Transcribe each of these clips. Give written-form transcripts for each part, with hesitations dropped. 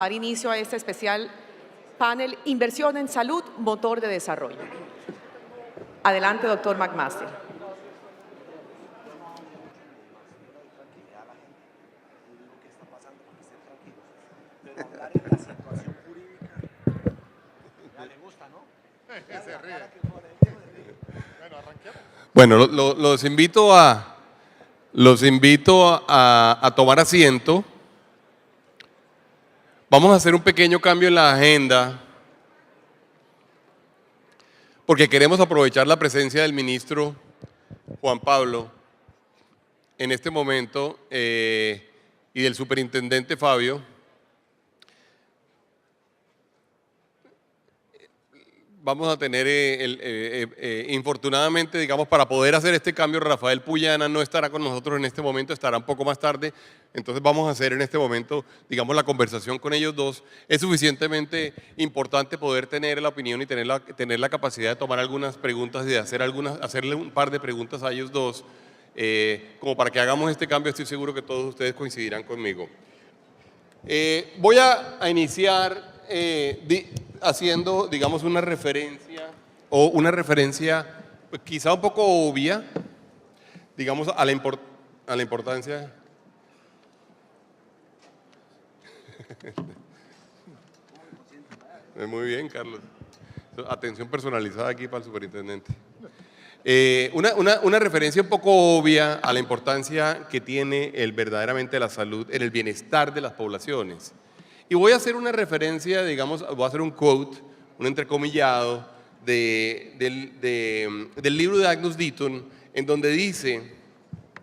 Dar inicio a este especial panel Inversión en Salud, Motor de Desarrollo. Adelante, doctor McMaster. Bueno, los invito a tomar asiento. Vamos a hacer un pequeño cambio en la agenda porque queremos aprovechar la presencia del ministro Juan Pablo en este momento y del superintendente Fabio. Vamos a tener, infortunadamente, digamos, para poder hacer este cambio, Rafael Puyana no estará con nosotros en este momento, estará un poco más tarde. Entonces vamos a hacer en este momento, digamos, la conversación con ellos dos. Es suficientemente importante poder tener la opinión y tener la capacidad de tomar algunas preguntas y de hacerle un par de preguntas a ellos dos, como para que hagamos este cambio. Estoy seguro que todos ustedes coincidirán conmigo. Voy a iniciar haciendo, digamos, una referencia pues, quizá un poco obvia, digamos, a la importancia. Muy bien, Carlos. Atención personalizada aquí para el superintendente. Una referencia un poco obvia a la importancia que tiene verdaderamente la salud en el bienestar de las poblaciones. Y voy a hacer una referencia, digamos, voy a hacer un quote, un entrecomillado del libro de Agnes Deaton, en donde dice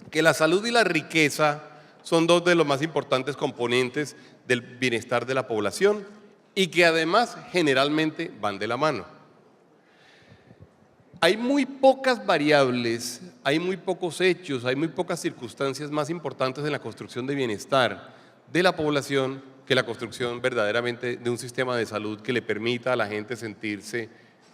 que la salud y la riqueza son dos de los más importantes componentes del bienestar de la población y que además generalmente van de la mano. Hay muy pocas variables, hay muy pocos hechos, hay muy pocas circunstancias más importantes en la construcción de bienestar de la población que la construcción verdaderamente de un sistema de salud que le permita a la gente sentirse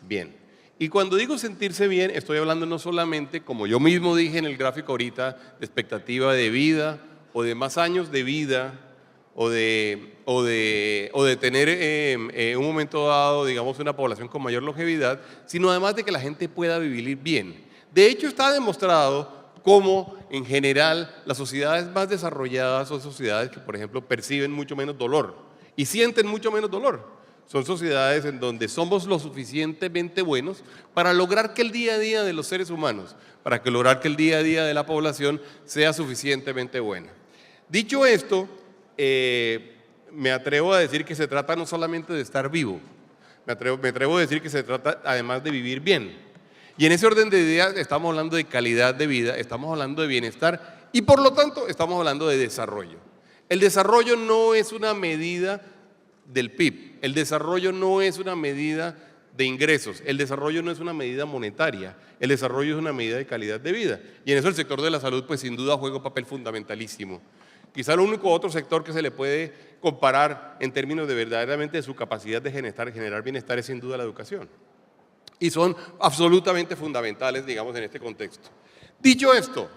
bien. Y cuando digo sentirse bien, estoy hablando no solamente, como yo mismo dije en el gráfico ahorita, de expectativa de vida o de más años de vida o de tener en un momento dado, digamos, una población con mayor longevidad, sino además de que la gente pueda vivir bien. De hecho, está demostrado cómo en general las sociedades más desarrolladas son sociedades que, por ejemplo, perciben mucho menos dolor y sienten mucho menos dolor. Son sociedades en donde somos lo suficientemente buenos para lograr que el día a día de los seres humanos, para lograr que el día a día de la población sea suficientemente buena. Dicho esto, me atrevo a decir que se trata no solamente de estar vivo, me atrevo a decir que se trata además de vivir bien. Y en ese orden de ideas estamos hablando de calidad de vida, estamos hablando de bienestar y por lo tanto estamos hablando de desarrollo. El desarrollo no es una medida del PIB, el desarrollo no es una medida de ingresos, el desarrollo no es una medida monetaria, el desarrollo es una medida de calidad de vida. Y en eso el sector de la salud pues sin duda juega un papel fundamentalísimo. Quizá el único otro sector que se le puede comparar en términos de verdaderamente de su capacidad de generar bienestar es sin duda la educación. Y son absolutamente fundamentales, digamos, en este contexto. Dicho esto,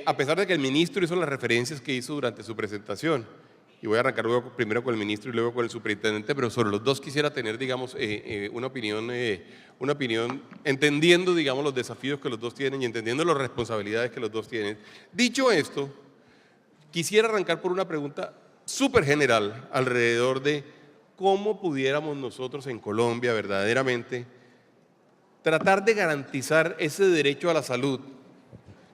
a pesar de que el ministro hizo las referencias que hizo durante su presentación, y voy a arrancar luego primero con el ministro y luego con el superintendente, pero sobre los dos quisiera tener, digamos, una opinión entendiendo, digamos, los desafíos que los dos tienen y entendiendo las responsabilidades que los dos tienen. Dicho esto, quisiera arrancar por una pregunta súper general alrededor de cómo pudiéramos nosotros en Colombia verdaderamente tratar de garantizar ese derecho a la salud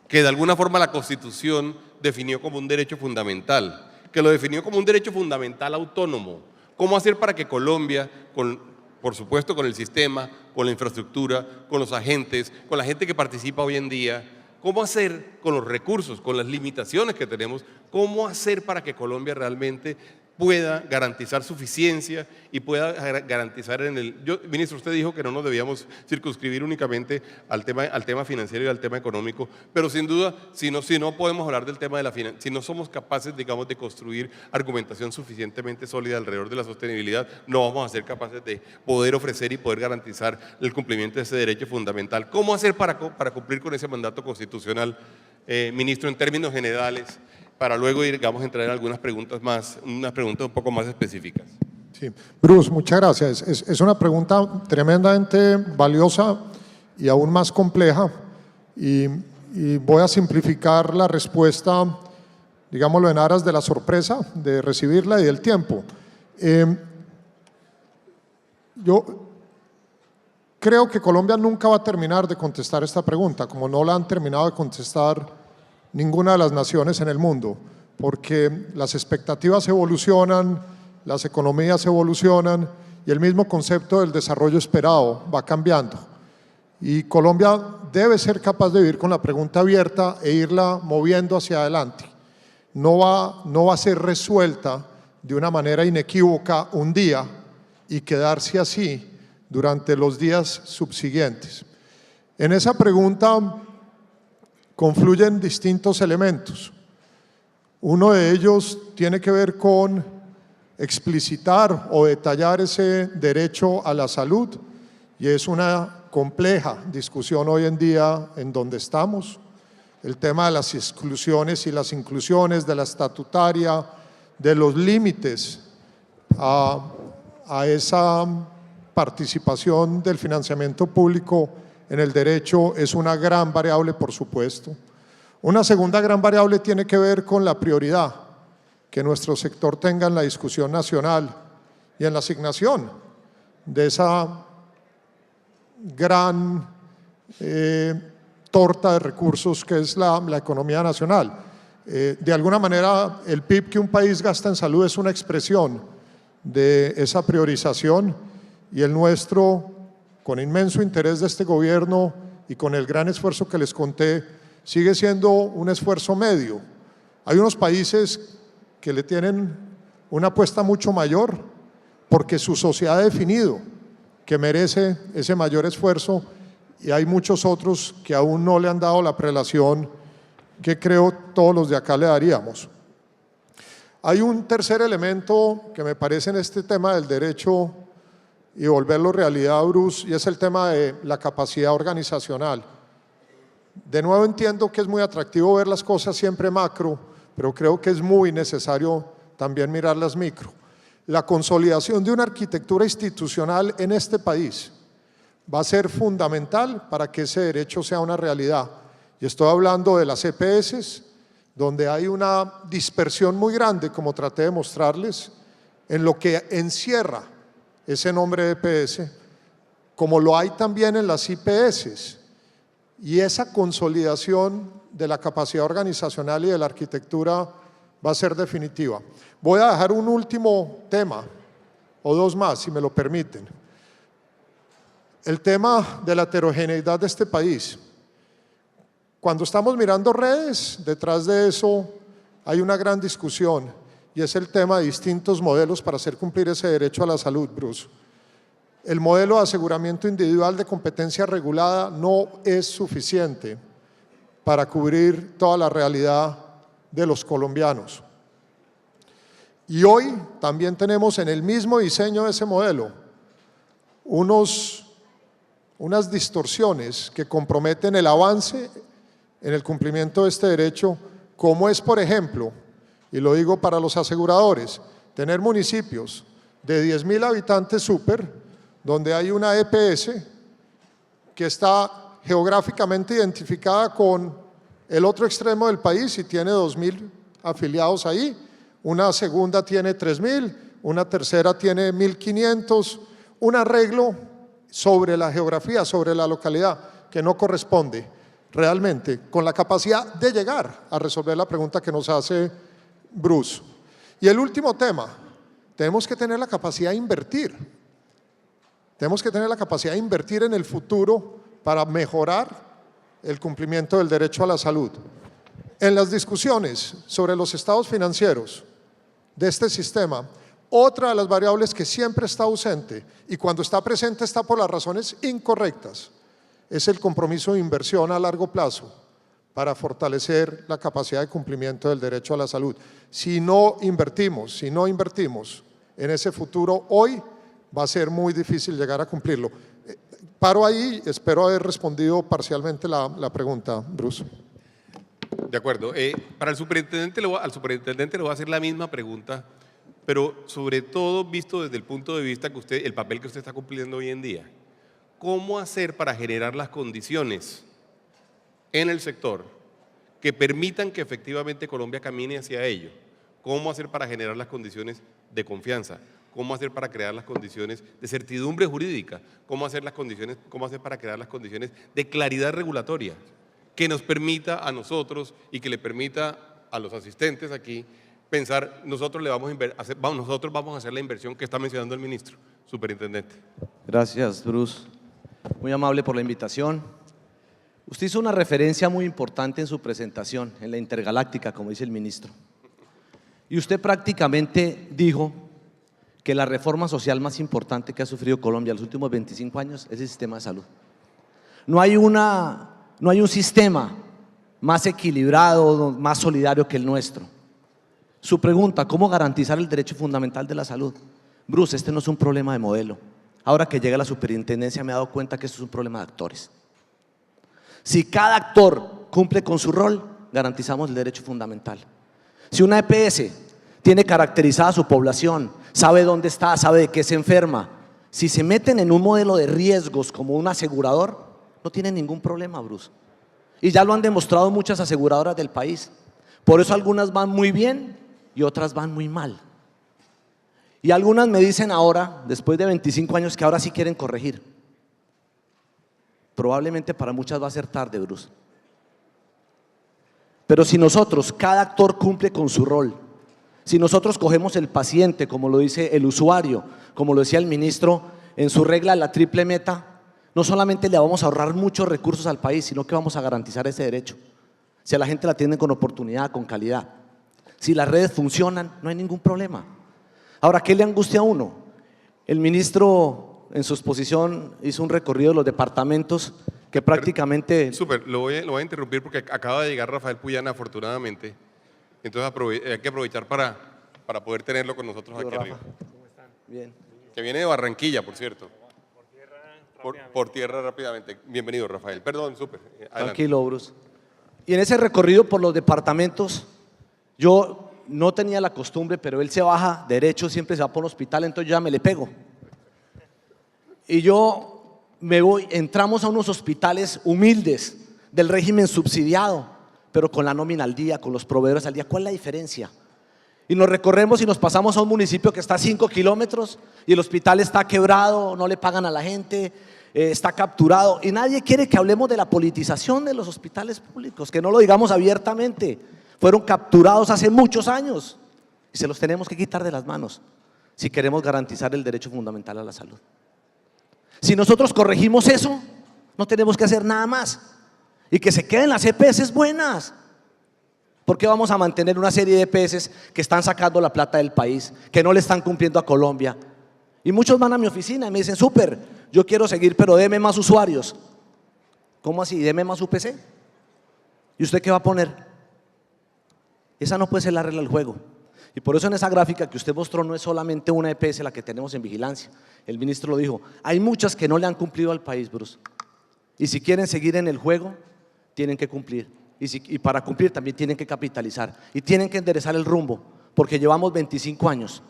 que de alguna forma la Constitución definió como un derecho fundamental, que lo definió como un derecho fundamental autónomo. ¿Cómo hacer para que Colombia, por supuesto con el sistema, con la infraestructura, con los agentes, con la gente que participa hoy en día, cómo hacer con los recursos, con las limitaciones que tenemos, cómo hacer para que Colombia realmente pueda garantizar suficiencia y pueda garantizar ministro, usted dijo que no nos debíamos circunscribir únicamente al tema financiero y al tema económico, pero sin duda, si no podemos hablar del tema de la finanza, si no somos capaces, digamos, de construir argumentación suficientemente sólida alrededor de la sostenibilidad, no vamos a ser capaces de poder ofrecer y poder garantizar el cumplimiento de ese derecho fundamental. ¿Cómo hacer para cumplir con ese mandato constitucional, ministro, en términos generales? para luego vamos a entrar en algunas preguntas más, unas preguntas un poco más específicas. Sí. Bruce, muchas gracias. Es una pregunta tremendamente valiosa y aún más compleja, y voy a simplificar la respuesta, digámoslo, en aras de la sorpresa, de recibirla y del tiempo. Yo creo que Colombia nunca va a terminar de contestar esta pregunta, como no la han terminado de contestar ninguna de las naciones en el mundo, porque las expectativas evolucionan, las economías evolucionan y el mismo concepto del desarrollo esperado va cambiando. Y Colombia debe ser capaz de vivir con la pregunta abierta e irla moviendo hacia adelante. No va a ser resuelta de una manera inequívoca un día y quedarse así durante los días subsiguientes. En esa pregunta confluyen distintos elementos. Uno de ellos tiene que ver con explicitar o detallar ese derecho a la salud, y es una compleja discusión hoy en día en donde estamos. El tema de las exclusiones y las inclusiones, de la estatutaria, de los límites a esa participación del financiamiento público en el derecho es una gran variable, por supuesto. Una segunda gran variable tiene que ver con la prioridad que nuestro sector tenga en la discusión nacional y en la asignación de esa gran torta de recursos que es la economía nacional. De alguna manera, el PIB que un país gasta en salud es una expresión de esa priorización, y el nuestro, con inmenso interés de este gobierno y con el gran esfuerzo que les conté, sigue siendo un esfuerzo medio. Hay unos países que le tienen una apuesta mucho mayor porque su sociedad ha definido que merece ese mayor esfuerzo, y hay muchos otros que aún no le han dado la prelación que creo todos los de acá le daríamos. Hay un tercer elemento que me parece en este tema del derecho y volverlo realidad, Bruce, y es el tema de la capacidad organizacional. De nuevo, entiendo que es muy atractivo ver las cosas siempre macro, pero creo que es muy necesario también mirar las micro. La consolidación de una arquitectura institucional en este país va a ser fundamental para que ese derecho sea una realidad. Y estoy hablando de las EPS, donde hay una dispersión muy grande, como traté de mostrarles, en lo que encierra ese nombre de EPS, como lo hay también en las IPS. Y esa consolidación de la capacidad organizacional y de la arquitectura va a ser definitiva. Voy a dejar un último tema, o dos más, si me lo permiten. El tema de la heterogeneidad de este país. Cuando estamos mirando redes, detrás de eso hay una gran discusión, y es el tema de distintos modelos para hacer cumplir ese derecho a la salud, Bruce. El modelo de aseguramiento individual de competencia regulada no es suficiente para cubrir toda la realidad de los colombianos. Y hoy también tenemos en el mismo diseño de ese modelo unas distorsiones que comprometen el avance en el cumplimiento de este derecho, como es, por ejemplo, y lo digo para los aseguradores, tener municipios de 10.000 habitantes súper, donde hay una EPS que está geográficamente identificada con el otro extremo del país y tiene 2.000 afiliados ahí, una segunda tiene 3.000, una tercera tiene 1.500, un arreglo sobre la geografía, sobre la localidad, que no corresponde realmente con la capacidad de llegar a resolver la pregunta que nos hace Bruce. Y el último tema, tenemos que tener la capacidad de invertir. Tenemos que tener la capacidad de invertir en el futuro para mejorar el cumplimiento del derecho a la salud. En las discusiones sobre los estados financieros de este sistema, otra de las variables que siempre está ausente, y cuando está presente está por las razones incorrectas, es el compromiso de inversión a largo plazo para fortalecer la capacidad de cumplimiento del derecho a la salud. Si no invertimos en ese futuro hoy, va a ser muy difícil llegar a cumplirlo. Paro ahí, espero haber respondido parcialmente la pregunta, Bruce. De acuerdo. Para el superintendente, al superintendente le voy a hacer la misma pregunta, pero sobre todo visto desde el punto de vista que usted, el papel que usted está cumpliendo hoy en día. ¿Cómo hacer para generar las condiciones en el sector que permitan que efectivamente Colombia camine hacia ello? ¿Cómo hacer para generar las condiciones de confianza? ¿Cómo hacer para crear las condiciones de certidumbre jurídica? ¿Cómo hacer para crear las condiciones de claridad regulatoria que nos permita a nosotros y que le permita a los asistentes aquí pensar, nosotros vamos a hacer la inversión que está mencionando el ministro, superintendente? Gracias, Bruce. Muy amable por la invitación. Usted hizo una referencia muy importante en su presentación, en la intergaláctica, como dice el ministro. Y usted prácticamente dijo que la reforma social más importante que ha sufrido Colombia en los últimos 25 años es el sistema de salud. No hay un sistema más equilibrado, más solidario que el nuestro. Su pregunta, ¿cómo garantizar el derecho fundamental de la salud? Bruce, este no es un problema de modelo. Ahora que llega a la superintendencia me he dado cuenta que esto es un problema de actores. Si cada actor cumple con su rol, garantizamos el derecho fundamental. Si una EPS tiene caracterizada a su población, sabe dónde está, sabe de qué se enferma, si se meten en un modelo de riesgos como un asegurador, no tienen ningún problema, Bruce. Y ya lo han demostrado muchas aseguradoras del país. Por eso algunas van muy bien y otras van muy mal. Y algunas me dicen ahora, después de 25 años, que ahora sí quieren corregir. Probablemente para muchas va a ser tarde, Bruce. Pero si nosotros, cada actor cumple con su rol, si nosotros cogemos el paciente, como lo dice el usuario, como lo decía el ministro en su regla de la triple meta, no solamente le vamos a ahorrar muchos recursos al país, sino que vamos a garantizar ese derecho. Si a la gente la atienden con oportunidad, con calidad. Si las redes funcionan, no hay ningún problema. Ahora, ¿qué le angustia a uno? El ministro en su exposición hizo un recorrido de los departamentos que prácticamente… Lo voy a interrumpir porque acaba de llegar Rafael Puyana, afortunadamente. Entonces hay que aprovechar para poder tenerlo con nosotros aquí arriba. ¿Cómo están? Bien. Que viene de Barranquilla, por cierto. Por tierra rápidamente. Bienvenido, Rafael. Perdón, Tranquilo, Bruce. Y en ese recorrido por los departamentos, yo no tenía la costumbre, pero él se baja derecho, siempre se va por un hospital, entonces yo ya me le pego. Y yo me voy, entramos a unos hospitales humildes del régimen subsidiado, pero con la nómina al día, con los proveedores al día. ¿Cuál es la diferencia? Y nos recorremos y nos pasamos a un municipio que está a 5 kilómetros y el hospital está quebrado, no le pagan a la gente, está capturado. Y nadie quiere que hablemos de la politización de los hospitales públicos, que no lo digamos abiertamente. Fueron capturados hace muchos años y se los tenemos que quitar de las manos si queremos garantizar el derecho fundamental a la salud. Si nosotros corregimos eso, no tenemos que hacer nada más y que se queden las EPS buenas. ¿Por qué vamos a mantener una serie de EPS que están sacando la plata del país, que no le están cumpliendo a Colombia? Y muchos van a mi oficina y me dicen, súper, yo quiero seguir, pero deme más usuarios. ¿Cómo así? Deme más UPC. ¿Y usted qué va a poner? Esa no puede ser la regla del juego. Y por eso en esa gráfica que usted mostró no es solamente una EPS la que tenemos en vigilancia. El ministro lo dijo, hay muchas que no le han cumplido al país, Bruce. Y si quieren seguir en el juego, tienen que cumplir. Y para cumplir también tienen que capitalizar. Y tienen que enderezar el rumbo, porque llevamos 25 años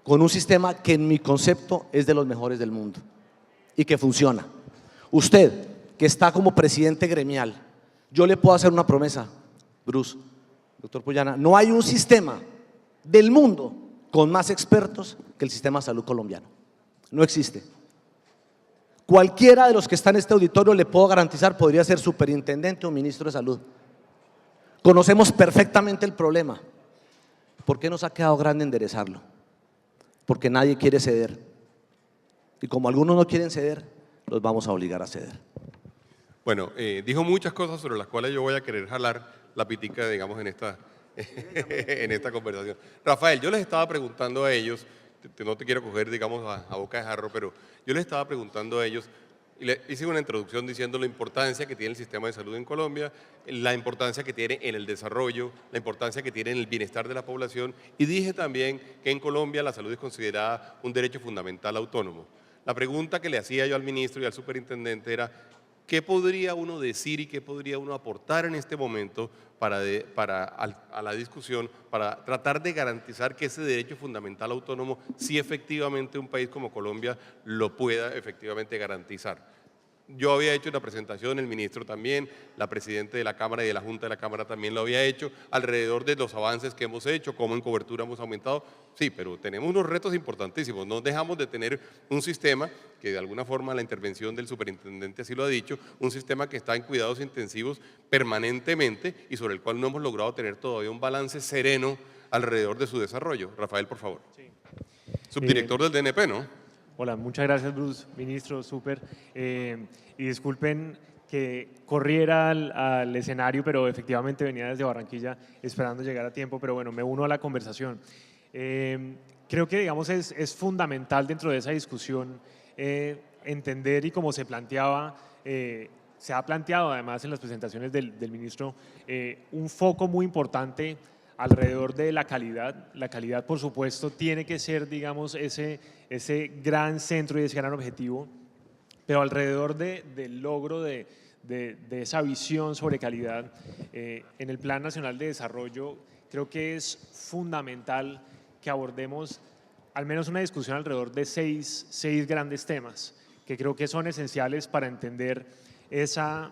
con un sistema que en mi concepto es de los mejores del mundo y que funciona. Usted, que está como presidente gremial, yo le puedo hacer una promesa, Bruce, doctor Puyana, no hay un sistema del mundo con más expertos que el sistema de salud colombiano. No existe. Cualquiera de los que están en este auditorio le puedo garantizar podría ser superintendente o ministro de salud. Conocemos perfectamente el problema. ¿Por qué nos ha quedado grande enderezarlo? Porque nadie quiere ceder. Y como algunos no quieren ceder, los vamos a obligar a ceder. Bueno, dijo muchas cosas sobre las cuales yo voy a querer jalar la pitica, digamos, en esta conversación. Rafael, yo les estaba preguntando a ellos, no te quiero coger, digamos, a boca de jarro, pero yo les estaba preguntando a ellos, y le hice una introducción diciendo la importancia que tiene el sistema de salud en Colombia, la importancia que tiene en el desarrollo, la importancia que tiene en el bienestar de la población, y dije también que en Colombia la salud es considerada un derecho fundamental autónomo. La pregunta que le hacía yo al ministro y al superintendente era, ¿Qué podría uno decir y qué podría uno aportar en este momento a la discusión para tratar de garantizar que ese derecho fundamental autónomo, si efectivamente un país como Colombia lo pueda efectivamente garantizar? Yo había hecho una presentación, el ministro también, la presidenta de la Cámara y de la Junta de la Cámara también lo había hecho, alrededor de los avances que hemos hecho, cómo en cobertura hemos aumentado. Sí, pero tenemos unos retos importantísimos. No dejamos de tener un sistema que de alguna forma la intervención del superintendente así lo ha dicho, un sistema que está en cuidados intensivos permanentemente y sobre el cual no hemos logrado tener todavía un balance sereno alrededor de su desarrollo. Rafael, por favor. Sí. Subdirector del DNP, ¿no? Hola, muchas gracias, Bruce, ministro, súper. Y disculpen que corriera al escenario, pero efectivamente venía desde Barranquilla esperando llegar a tiempo, pero bueno, me uno a la conversación. Creo que, digamos, es fundamental dentro de esa discusión entender y como se planteaba, se ha planteado además en las presentaciones del ministro, un foco muy importante alrededor de la calidad. La calidad, por supuesto, tiene que ser, digamos, ese gran centro y ese gran objetivo, pero alrededor del logro de esa visión sobre calidad, en el Plan Nacional de Desarrollo, creo que es fundamental que abordemos al menos una discusión alrededor de seis grandes temas que creo que son esenciales para entender esa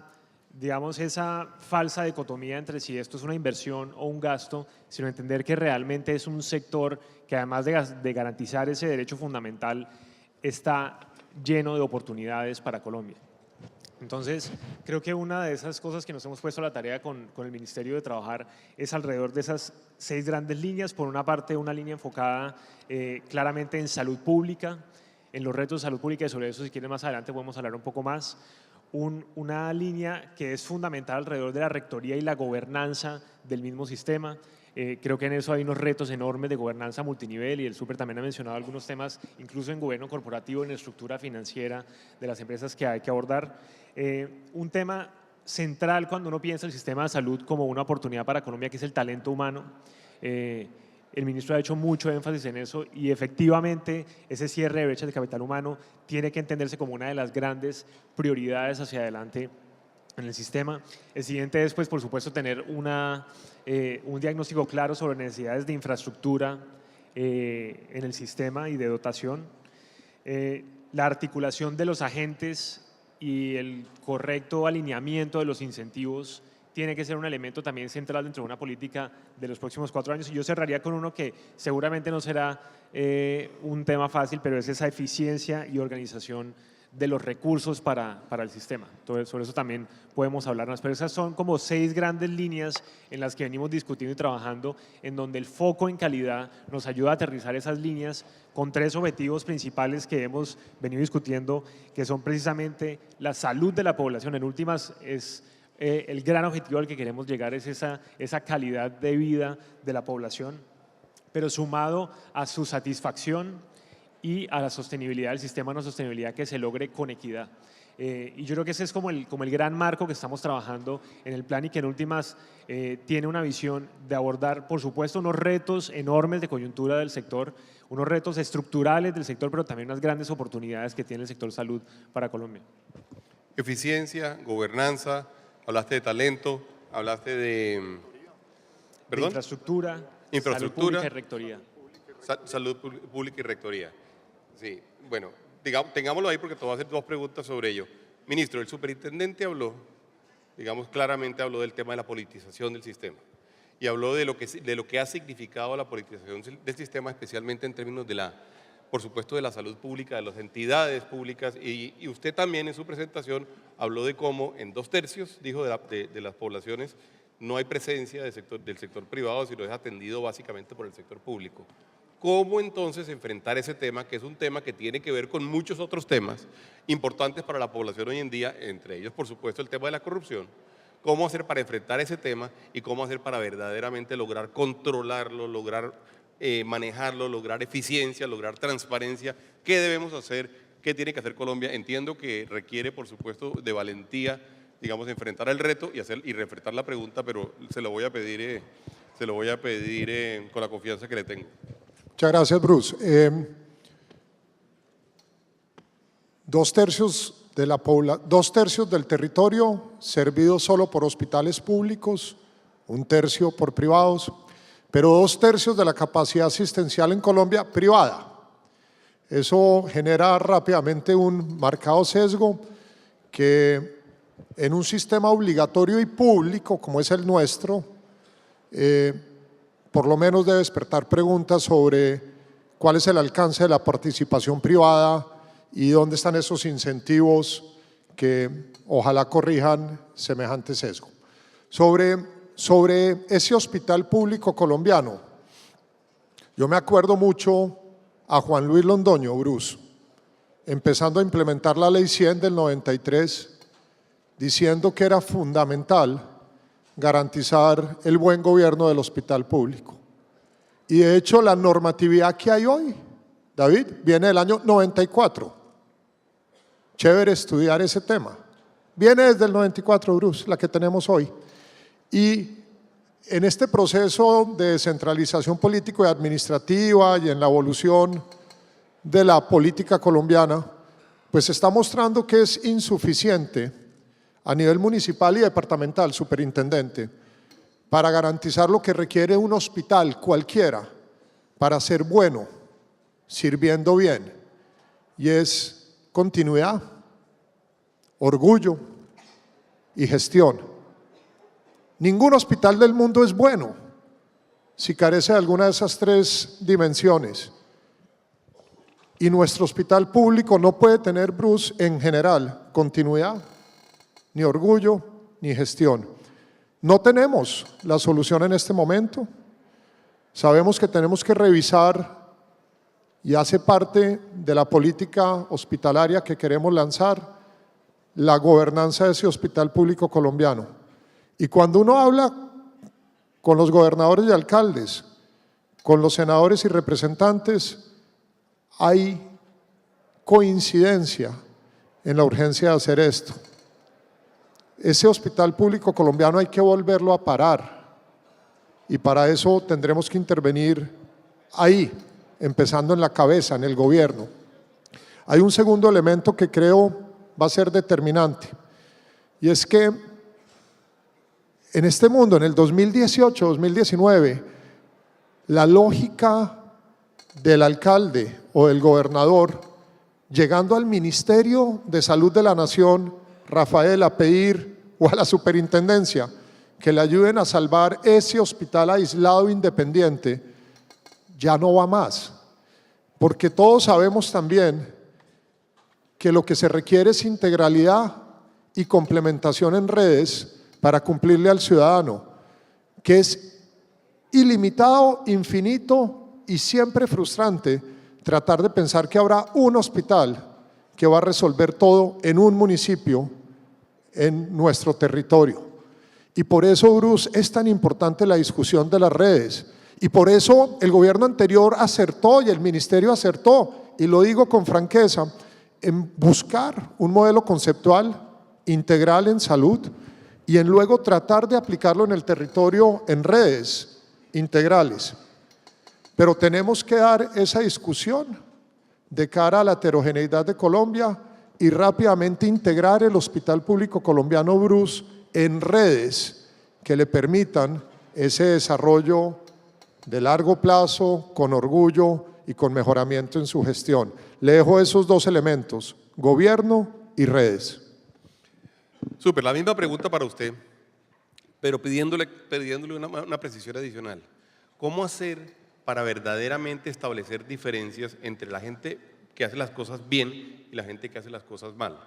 falsa dicotomía entre si esto es una inversión o un gasto, sino entender que realmente es un sector que además de garantizar ese derecho fundamental, está lleno de oportunidades para Colombia. Entonces, creo que una de esas cosas que nos hemos puesto a la tarea con el Ministerio de trabajar es alrededor de esas 6 grandes líneas. Por una parte, una línea enfocada claramente en salud pública, en los retos de salud pública, y sobre eso, si quieren, más adelante podemos hablar un poco más. Una línea que es fundamental alrededor de la rectoría y la gobernanza del mismo sistema. Creo que en eso hay unos retos enormes de gobernanza multinivel y el súper también ha mencionado algunos temas, incluso en gobierno corporativo, en la estructura financiera de las empresas que hay que abordar. Un tema central cuando uno piensa el sistema de salud como una oportunidad para Colombia, que es el talento humano. El ministro ha hecho mucho énfasis en eso y efectivamente ese cierre de brechas de capital humano tiene que entenderse como una de las grandes prioridades hacia adelante en el sistema. El siguiente es, pues, por supuesto, tener un diagnóstico claro sobre necesidades de infraestructura en el sistema y de dotación. La articulación de los agentes y el correcto alineamiento de los incentivos tiene que ser un elemento también central dentro de una política de los próximos 4 años. Y yo cerraría con uno que seguramente no será un tema fácil, pero es esa eficiencia y organización de los recursos para el sistema. Entonces, sobre eso también podemos hablar más. Pero esas son como 6 grandes líneas en las que venimos discutiendo y trabajando, en donde el foco en calidad nos ayuda a aterrizar esas líneas con 3 objetivos principales que hemos venido discutiendo, que son precisamente la salud de la población. En últimas, es el gran objetivo al que queremos llegar, es esa calidad de vida de la población, pero sumado a su satisfacción y a la sostenibilidad del sistema, una sostenibilidad que se logre con equidad. Y yo creo que ese es como el gran marco que estamos trabajando en el plan y que en últimas tiene una visión de abordar, por supuesto, unos retos enormes de coyuntura del sector, unos retos estructurales del sector, pero también unas grandes oportunidades que tiene el sector salud para Colombia. Eficiencia, gobernanza, hablaste de talento, hablaste de... ¿Perdón? De infraestructura, salud pública y rectoría. Salud pública y rectoría. Sí, bueno, tengámoslo ahí porque te voy a hacer 2 preguntas sobre ello. Ministro, el superintendente habló, digamos claramente habló del tema de la politización del sistema y habló de lo que ha significado la politización del sistema, especialmente en términos por supuesto, de la salud pública, de las entidades públicas, y usted también en su presentación habló de cómo en 2/3, dijo, de las poblaciones no hay presencia del sector privado, sino es atendido básicamente por el sector público. ¿Cómo entonces enfrentar ese tema, que es un tema que tiene que ver con muchos otros temas importantes para la población hoy en día, entre ellos, por supuesto, el tema de la corrupción? ¿Cómo hacer para enfrentar ese tema y cómo hacer para verdaderamente lograr controlarlo, lograr manejarlo, lograr eficiencia, lograr transparencia? ¿Qué debemos hacer? ¿Qué tiene que hacer Colombia? Entiendo que requiere, por supuesto, de valentía, digamos, enfrentar el reto y refletar la pregunta, pero se lo voy a pedir con la confianza que le tengo. Muchas gracias, Bruce. 2/3 2/3 del territorio servido solo por hospitales públicos, 1/3 por privados, pero 2/3 de la capacidad asistencial en Colombia privada. Eso genera rápidamente un marcado sesgo que en un sistema obligatorio y público como es el nuestro, por lo menos debe despertar preguntas sobre cuál es el alcance de la participación privada y dónde están esos incentivos que ojalá corrijan semejante sesgo. Sobre ese hospital público colombiano, yo me acuerdo mucho a Juan Luis Londoño, Bruce, empezando a implementar la Ley 100 del 93, diciendo que era fundamental garantizar el buen gobierno del hospital público. Y de hecho la normatividad que hay hoy, David, viene del año 94. Chévere estudiar ese tema. Viene desde el 94, Bruce, la que tenemos hoy. Y en este proceso de descentralización político y administrativa y en la evolución de la política colombiana, pues se está mostrando que es insuficiente a nivel municipal y departamental, superintendente, para garantizar lo que requiere un hospital cualquiera para ser bueno, sirviendo bien, y es continuidad, orgullo y gestión. Ningún hospital del mundo es bueno si carece de alguna de esas 3 dimensiones. Y nuestro hospital público no puede tener, Bruce, en general, continuidad, ni orgullo, ni gestión. No tenemos la solución en este momento. Sabemos que tenemos que revisar, y hace parte de la política hospitalaria que queremos lanzar, la gobernanza de ese hospital público colombiano. Y cuando uno habla con los gobernadores y alcaldes, con los senadores y representantes, hay coincidencia en la urgencia de hacer esto. Ese hospital público colombiano hay que volverlo a parar, y para eso tendremos que intervenir ahí, empezando en la cabeza, en el gobierno. Hay un segundo elemento que creo va a ser determinante, y es que en este mundo, en el 2018, 2019, la lógica del alcalde o del gobernador llegando al Ministerio de Salud de la Nación, Rafael, a pedir, o a la superintendencia, que le ayuden a salvar ese hospital aislado independiente, ya no va más, porque todos sabemos también que lo que se requiere es integralidad y complementación en redes para cumplirle al ciudadano, que es ilimitado, infinito y siempre frustrante tratar de pensar que habrá un hospital que va a resolver todo en un municipio en nuestro territorio. Y por eso, Bruce, es tan importante la discusión de las redes, y por eso el gobierno anterior acertó y el ministerio acertó, y lo digo con franqueza, en buscar un modelo conceptual integral en salud y en luego tratar de aplicarlo en el territorio en redes integrales. Pero tenemos que dar esa discusión de cara a la heterogeneidad de Colombia y rápidamente integrar el Hospital Público Colombiano, Bruce, en redes que le permitan ese desarrollo de largo plazo, con orgullo y con mejoramiento en su gestión. Le dejo esos 2 elementos, gobierno y redes. Súper, la misma pregunta para usted, pero pidiéndole una precisión adicional. ¿Cómo hacer para verdaderamente establecer diferencias entre la gente que hace las cosas bien y la gente que hace las cosas mal?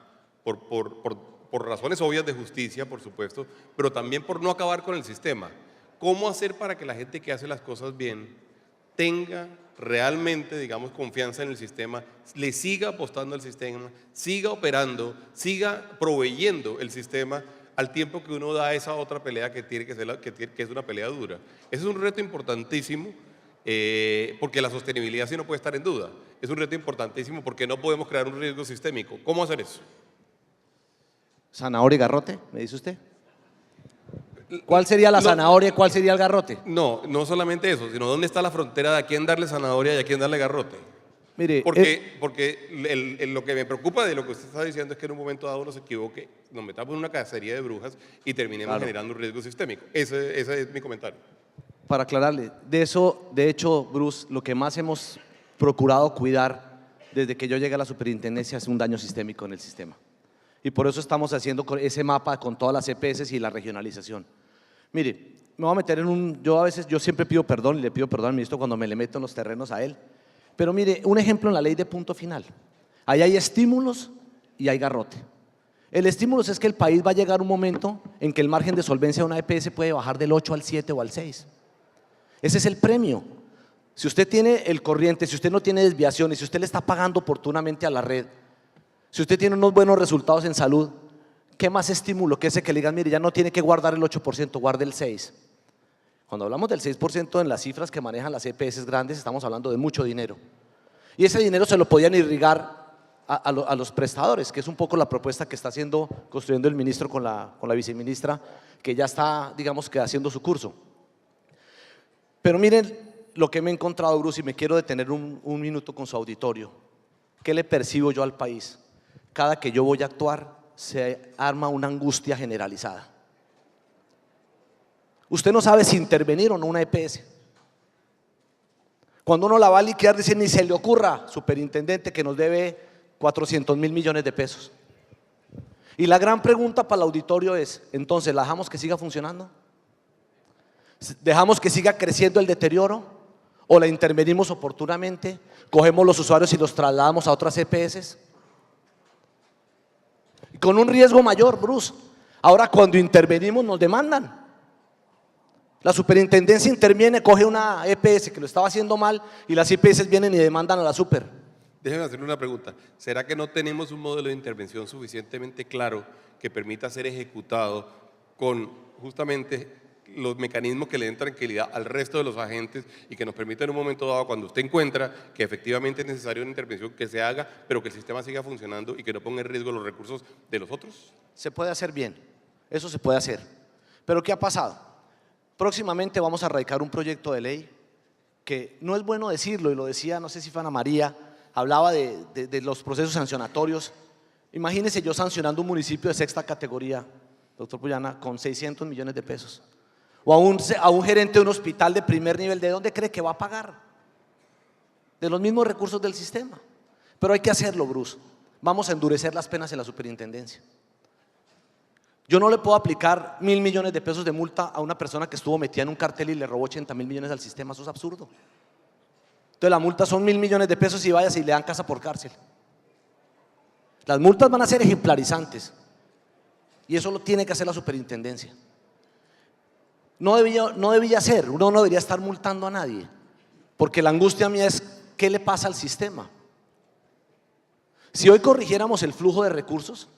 Por razones obvias de justicia, por supuesto, pero también por no acabar con el sistema. ¿Cómo hacer para que la gente que hace las cosas bien tenga realmente, digamos, confianza en el sistema, le siga apostando al sistema, siga operando, siga proveyendo el sistema al tiempo que uno da esa otra pelea que tiene que ser que es una pelea dura? Ese es un reto importantísimo, porque la sostenibilidad sí no puede estar en duda. Es un reto importantísimo porque no podemos crear un riesgo sistémico. ¿Cómo hacer eso? ¿Zanahoria y garrote, me dice usted? ¿Cuál sería la zanahoria y cuál sería el garrote? No, no solamente eso, sino dónde está la frontera de a quién darle zanahoria y a quién darle garrote. Mire, Porque lo que me preocupa de lo que usted está diciendo es que en un momento dado nos equivoque, nos metamos en una cacería de brujas y terminemos Claro. generando un riesgo sistémico. Ese es mi comentario. para aclararle, de hecho, Bruce, lo que más hemos procurado cuidar desde que yo llegué a la superintendencia es un daño sistémico en el sistema. Y por eso estamos haciendo ese mapa con todas las EPS y la regionalización. Mire, me voy a meter yo siempre pido perdón y le pido perdón al ministro cuando me le meto en los terrenos a él. Pero mire, un ejemplo en la ley de punto final. Ahí hay estímulos y hay garrote. El estímulo es que el país va a llegar un momento en que el margen de solvencia de una EPS puede bajar del 8 al 7 o al 6. Ese es el premio. Si usted tiene el corriente, si usted no tiene desviaciones, si usted le está pagando oportunamente a la red, si usted tiene unos buenos resultados en salud, ¿qué más estímulo que ese que le digan, mire, ya no tiene que guardar el 8%, guarde el 6%? Cuando hablamos del 6% en las cifras que manejan las EPS grandes, estamos hablando de mucho dinero. Y ese dinero se lo podían irrigar a los prestadores, que es un poco la propuesta que está construyendo el ministro con la viceministra, que ya está, digamos que haciendo su curso. Pero miren lo que me he encontrado, Bruce, y me quiero detener un minuto con su auditorio. ¿Qué le percibo yo al país? Cada que yo voy a actuar, se arma una angustia generalizada. Usted no sabe si intervenir o no una EPS. Cuando uno la va a liquidar, dice, ni se le ocurra, superintendente, que nos debe 400.000 millones de pesos. Y la gran pregunta para el auditorio es, entonces, ¿la dejamos que siga funcionando? ¿Dejamos que siga creciendo el deterioro? ¿O la intervenimos oportunamente? ¿Cogemos los usuarios y los trasladamos a otras EPS? Con un riesgo mayor, Bruce. Ahora, cuando intervenimos, nos demandan. La superintendencia interviene, coge una EPS que lo estaba haciendo mal y las EPS vienen y demandan a la super. Déjeme hacerle una pregunta. ¿Será que no tenemos un modelo de intervención suficientemente claro que permita ser ejecutado con justamente los mecanismos que le den tranquilidad al resto de los agentes y que nos permita en un momento dado, cuando usted encuentra que efectivamente es necesaria una intervención, que se haga, pero que el sistema siga funcionando y que no ponga en riesgo los recursos de los otros? Se puede hacer bien, eso se puede hacer. Pero ¿qué ha pasado? Próximamente vamos a radicar un proyecto de ley que no es bueno decirlo, y lo decía, no sé si fue Ana María, hablaba de los procesos sancionatorios. Imagínese yo sancionando un municipio de sexta categoría, doctor Puyana, con 600 millones de pesos. O a un gerente de un hospital de primer nivel, ¿de dónde cree que va a pagar? De los mismos recursos del sistema. Pero hay que hacerlo, Bruce. Vamos a endurecer las penas en la superintendencia. Yo no le puedo aplicar 1.000 millones de pesos de multa a una persona que estuvo metida en un cartel y le robó 80.000 millones al sistema. Eso es absurdo. Entonces la multa son 1.000 millones de pesos y vaya si le dan casa por cárcel. Las multas van a ser ejemplarizantes y eso lo tiene que hacer la superintendencia. No debía ser, uno no debería estar multando a nadie, porque la angustia mía es ¿qué le pasa al sistema? Si hoy corrigiéramos el flujo de recursos,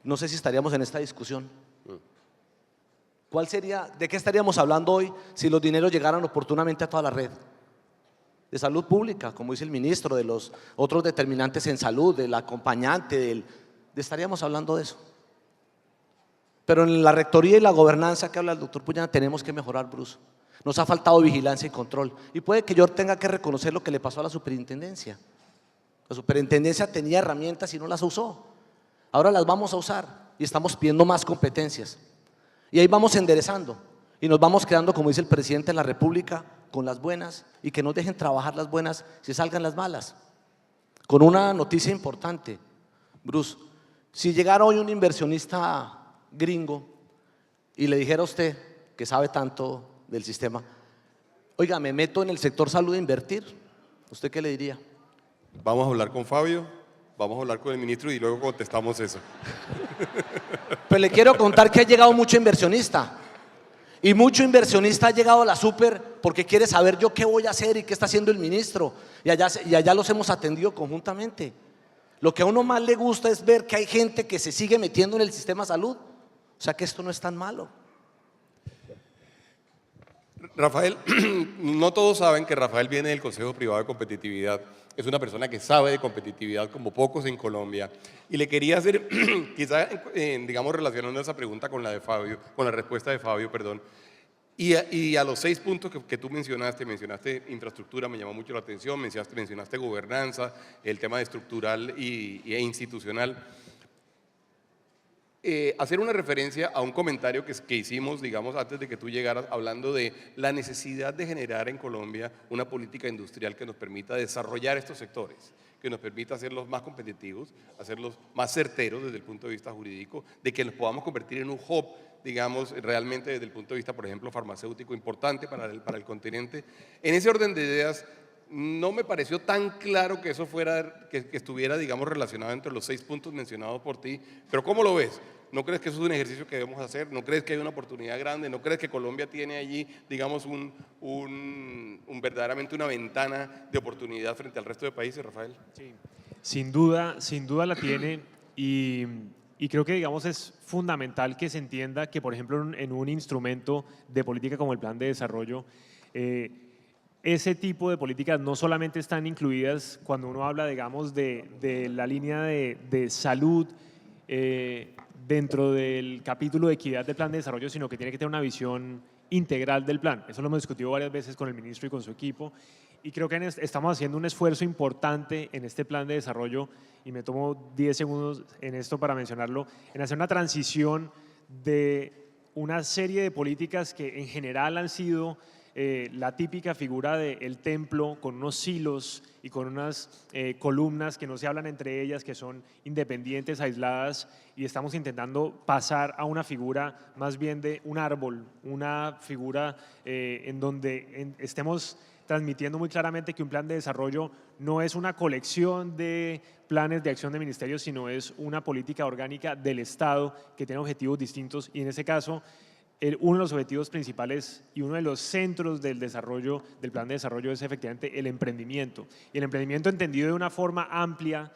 no sé si estaríamos en esta discusión. ¿De qué estaríamos hablando hoy si los dineros llegaran oportunamente a toda la red? De salud pública, como dice el ministro, de los otros determinantes en salud, del acompañante, estaríamos hablando de eso. Pero en la rectoría y la gobernanza que habla el doctor Puyana tenemos que mejorar, Bruce. Nos ha faltado vigilancia y control. Y puede que yo tenga que reconocer lo que le pasó a la superintendencia. La superintendencia tenía herramientas y no las usó. Ahora las vamos a usar y estamos pidiendo más competencias. Y ahí vamos enderezando y nos vamos quedando, como dice el presidente de la República, con las buenas y que nos dejen trabajar las buenas si salgan las malas. Con una noticia importante, Bruce, si llegara hoy un inversionista gringo y le dijera a usted que sabe tanto del sistema, oiga, me meto en el sector salud a invertir, ¿usted qué le diría? Vamos a hablar con Fabio, vamos a hablar con el ministro y luego contestamos eso. Pues le quiero contar que ha llegado mucho inversionista y mucho inversionista ha llegado a la super porque quiere saber yo qué voy a hacer y qué está haciendo el ministro y allá los hemos atendido conjuntamente. Lo que a uno más le gusta es ver que hay gente que se sigue metiendo en el sistema de salud. O sea que esto no es tan malo. Rafael, no todos saben que Rafael viene del Consejo Privado de Competitividad. Es una persona que sabe de competitividad como pocos en Colombia. Y le quería hacer, quizá, digamos, relacionando esa pregunta con la de Fabio, con la respuesta de Fabio, perdón. Y a los 6 puntos que tú mencionaste infraestructura, me llamó mucho la atención, mencionaste gobernanza, el tema estructural e institucional. Hacer una referencia a un comentario que hicimos, digamos, antes de que tú llegaras, hablando de la necesidad de generar en Colombia una política industrial que nos permita desarrollar estos sectores, que nos permita hacerlos más competitivos, hacerlos más certeros desde el punto de vista jurídico, de que nos podamos convertir en un hub, digamos, realmente desde el punto de vista, por ejemplo, farmacéutico importante para el continente. En ese orden de ideas, no me pareció tan claro que eso fuera, que estuviera, digamos, relacionado entre los 6 puntos mencionados por ti, pero ¿cómo lo ves? ¿No crees que eso es un ejercicio que debemos hacer? ¿No crees que hay una oportunidad grande? ¿No crees que Colombia tiene allí, digamos, verdaderamente una ventana de oportunidad frente al resto de países, Rafael? Sí, sin duda la tiene y creo que, digamos, es fundamental que se entienda que, por ejemplo, en un instrumento de política como el Plan de Desarrollo, ese tipo de políticas no solamente están incluidas cuando uno habla, digamos, de la línea de salud dentro del capítulo de equidad del Plan de Desarrollo, sino que tiene que tener una visión integral del plan. Eso lo hemos discutido varias veces con el ministro y con su equipo y creo que estamos haciendo un esfuerzo importante en este Plan de Desarrollo y me tomo 10 segundos en esto para mencionarlo, en hacer una transición de una serie de políticas que en general han sido la típica figura del templo con unos silos y con unas columnas que no se hablan entre ellas, que son independientes, aisladas, y estamos intentando pasar a una figura más bien de un árbol, una figura en donde estemos transmitiendo muy claramente que un plan de desarrollo no es una colección de planes de acción de ministerios, sino es una política orgánica del Estado que tiene objetivos distintos y en ese caso uno de los objetivos principales y uno de los centros del desarrollo, del plan de desarrollo es efectivamente el emprendimiento. Y el emprendimiento entendido de una forma amplia,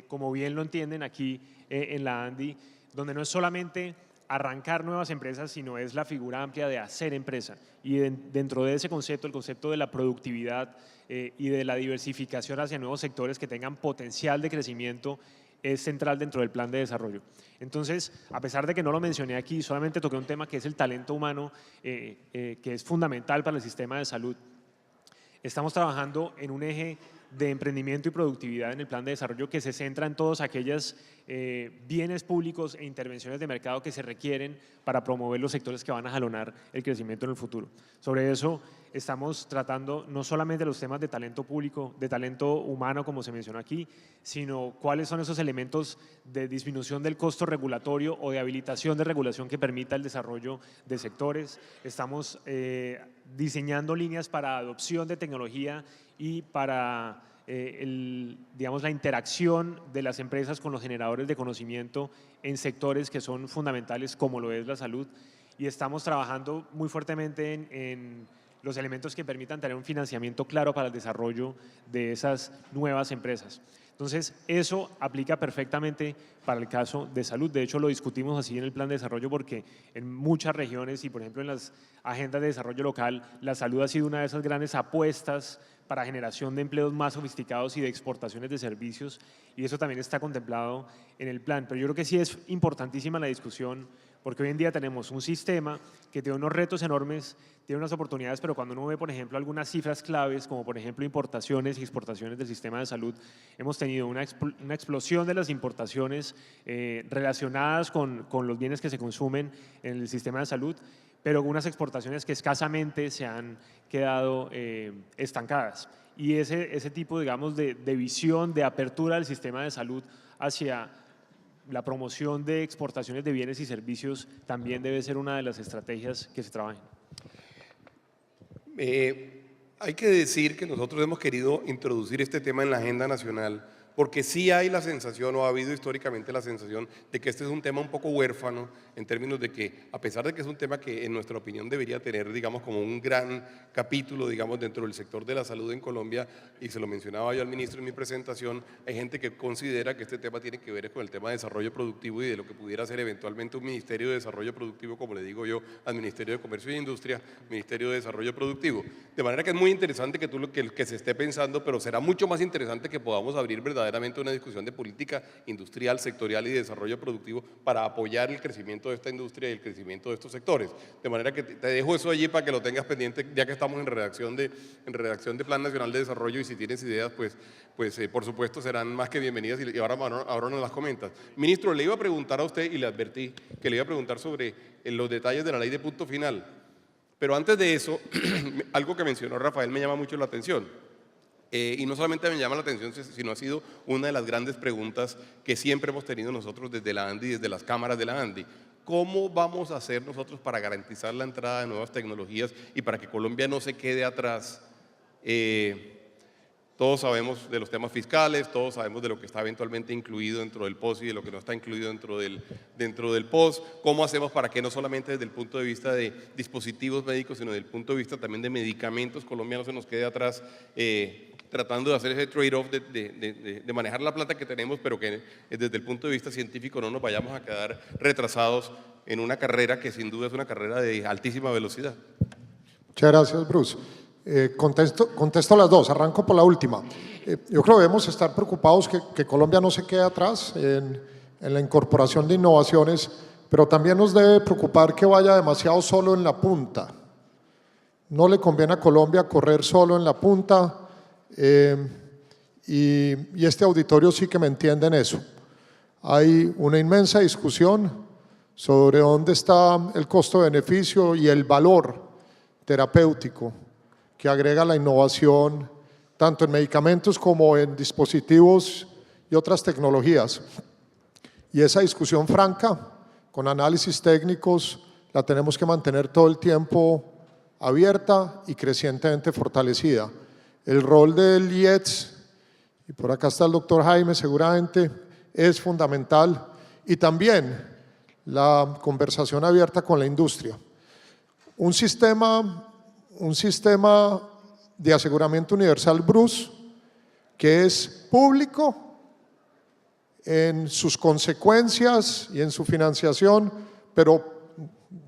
como bien lo entienden aquí en la ANDI, donde no es solamente arrancar nuevas empresas, sino es la figura amplia de hacer empresa. Y dentro de ese concepto, el concepto de la productividad y de la diversificación hacia nuevos sectores que tengan potencial de crecimiento, es central dentro del plan de desarrollo. Entonces, a pesar de que no lo mencioné aquí, solamente toqué un tema que es el talento humano, que es fundamental para el sistema de salud. Estamos trabajando en un eje de emprendimiento y productividad en el plan de desarrollo que se centra en todos aquellos bienes públicos e intervenciones de mercado que se requieren para promover los sectores que van a jalonar el crecimiento en el futuro. Sobre eso estamos tratando no solamente los temas de talento público, de talento humano como se mencionó aquí, sino cuáles son esos elementos de disminución del costo regulatorio o de habilitación de regulación que permita el desarrollo de sectores. Estamos diseñando líneas para adopción de tecnología y para digamos, la interacción de las empresas con los generadores de conocimiento en sectores que son fundamentales como lo es la salud y estamos trabajando muy fuertemente en los elementos que permitan tener un financiamiento claro para el desarrollo de esas nuevas empresas. Entonces, eso aplica perfectamente para el caso de salud. De hecho, lo discutimos así en el plan de desarrollo porque en muchas regiones y, por ejemplo, en las agendas de desarrollo local, la salud ha sido una de esas grandes apuestas para generación de empleos más sofisticados y de exportaciones de servicios y eso también está contemplado en el plan. Pero yo creo que sí es importantísima la discusión porque hoy en día tenemos un sistema que tiene unos retos enormes, tiene unas oportunidades, pero cuando uno ve, por ejemplo, algunas cifras claves, como por ejemplo importaciones y exportaciones del sistema de salud, hemos tenido una explosión de las importaciones relacionadas con los bienes que se consumen en el sistema de salud, pero unas exportaciones que escasamente se han quedado estancadas. Y ese tipo, digamos, de visión, de apertura del sistema de salud hacia la promoción de exportaciones de bienes y servicios también debe ser una de las estrategias que se trabajen. Hay que decir que nosotros hemos querido introducir este tema en la agenda nacional porque sí hay la sensación, o ha habido históricamente la sensación, de que este es un tema un poco huérfano en términos de que, a pesar de que es un tema que en nuestra opinión debería tener, digamos, como un gran capítulo, digamos, dentro del sector de la salud en Colombia, y se lo mencionaba yo al ministro en mi presentación, hay gente que considera que este tema tiene que ver con el tema de desarrollo productivo y de lo que pudiera ser eventualmente un Ministerio de Desarrollo Productivo, como le digo yo al Ministerio de Comercio e Industria, Ministerio de Desarrollo Productivo. De manera que es muy interesante que se esté pensando, pero será mucho más interesante que podamos abrir verdaderamente verdaderamente una discusión de política industrial, sectorial y de desarrollo productivo para apoyar el crecimiento de esta industria y el crecimiento de estos sectores. De manera que te dejo eso allí para que lo tengas pendiente, ya que estamos en redacción de Plan Nacional de Desarrollo, y si tienes ideas, pues por supuesto serán más que bienvenidas, y ahora nos las comentas. Ministro, le iba a preguntar a usted, y le advertí que le iba a preguntar sobre los detalles de la ley de punto final, pero antes de eso, algo que mencionó Rafael me llama mucho la atención. Y no solamente me llama la atención, sino ha sido una de las grandes preguntas que siempre hemos tenido nosotros desde la ANDI, desde las cámaras de la ANDI. ¿Cómo vamos a hacer nosotros para garantizar la entrada de nuevas tecnologías y para que Colombia no se quede atrás? Todos sabemos de los temas fiscales, todos sabemos de lo que está eventualmente incluido dentro del POS y de lo que no está incluido dentro del POS. ¿Cómo hacemos para que no solamente desde el punto de vista de dispositivos médicos, sino desde el punto de vista también de medicamentos, Colombia no se nos quede atrás tratando de hacer ese trade-off de manejar la plata que tenemos, pero que desde el punto de vista científico no nos vayamos a quedar retrasados en una carrera que sin duda es una carrera de altísima velocidad? Muchas gracias, Bruce. Contesto las dos, arranco por la última. Yo creo que debemos estar preocupados que Colombia no se quede atrás en la incorporación de innovaciones, pero también nos debe preocupar que vaya demasiado solo en la punta. No le conviene a Colombia correr solo en la punta, y este auditorio sí que me entiende en eso. Hay una inmensa discusión sobre dónde está el costo-beneficio y el valor terapéutico que agrega la innovación, tanto en medicamentos como en dispositivos y otras tecnologías. Y esa discusión franca, con análisis técnicos, la tenemos que mantener todo el tiempo abierta y crecientemente fortalecida. El rol del IETS, y por acá está el doctor Jaime seguramente, es fundamental, y también la conversación abierta con la industria. Un sistema de aseguramiento universal, Bruce, que es público en sus consecuencias y en su financiación, pero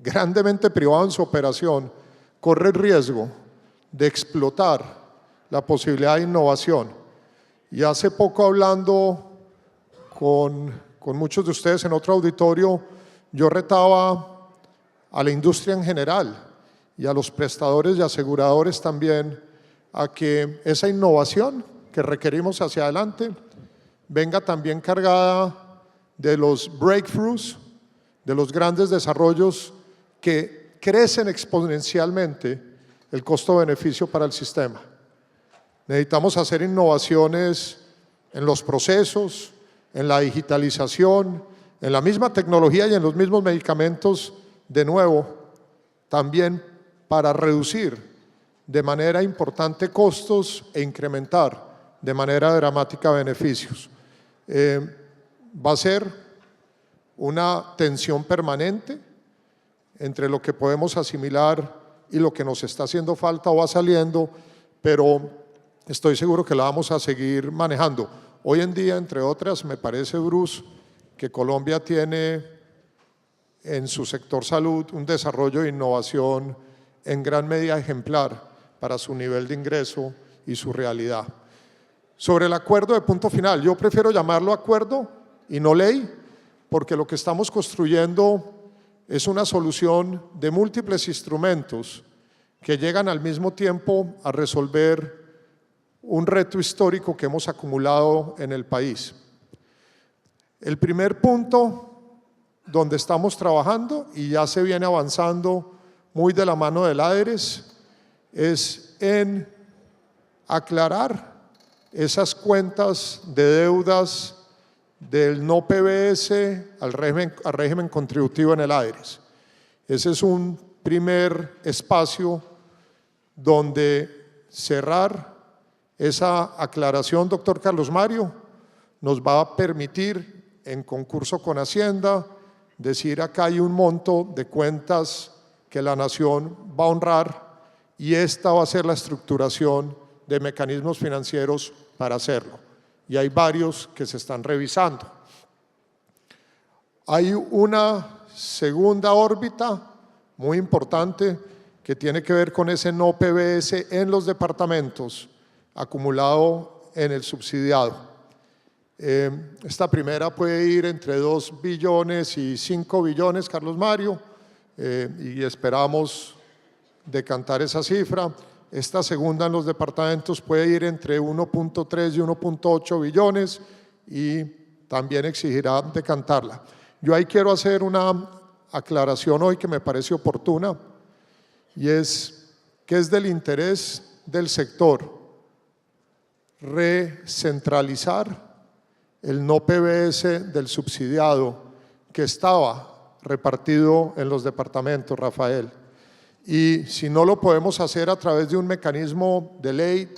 grandemente privado en su operación, corre el riesgo de explotar la posibilidad de innovación. Y hace poco, hablando con muchos de ustedes en otro auditorio, yo retaba a la industria en general y a los prestadores y aseguradores también a que esa innovación que requerimos hacia adelante venga también cargada de los breakthroughs, de los grandes desarrollos que crecen exponencialmente el costo-beneficio para el sistema. Necesitamos hacer innovaciones en los procesos, en la digitalización, en la misma tecnología y en los mismos medicamentos, de nuevo, también para reducir de manera importante costos e incrementar de manera dramática beneficios. Va a ser una tensión permanente entre lo que podemos asimilar y lo que nos está haciendo falta o va saliendo, pero estoy seguro que la vamos a seguir manejando. Hoy en día, entre otras, me parece, Bruce, que Colombia tiene en su sector salud un desarrollo de innovación en gran medida ejemplar para su nivel de ingreso y su realidad. Sobre el acuerdo de punto final, yo prefiero llamarlo acuerdo y no ley, porque lo que estamos construyendo es una solución de múltiples instrumentos que llegan al mismo tiempo a resolver un reto histórico que hemos acumulado en el país. El primer punto donde estamos trabajando, y ya se viene avanzando muy de la mano del ADERES, es en aclarar esas cuentas de deudas del no PBS al régimen contributivo en el ADERES. Ese es un primer espacio donde cerrar esa aclaración, doctor Carlos Mario, nos va a permitir en concurso con Hacienda decir acá hay un monto de cuentas que la nación va a honrar y esta va a ser la estructuración de mecanismos financieros para hacerlo. Y hay varios que se están revisando. Hay una segunda órbita muy importante que tiene que ver con ese no PBS en los departamentos acumulado en el subsidiado. Esta primera puede ir entre 2 billones y 5 billones, Carlos Mario, y esperamos decantar esa cifra. Esta segunda en los departamentos puede ir entre 1.3 y 1.8 billones y también exigirá decantarla. Yo ahí quiero hacer una aclaración hoy que me parece oportuna, y es que es del interés del sector recentralizar el no PBS del subsidiado que estaba repartido en los departamentos, Rafael. Y si no lo podemos hacer a través de un mecanismo de ley,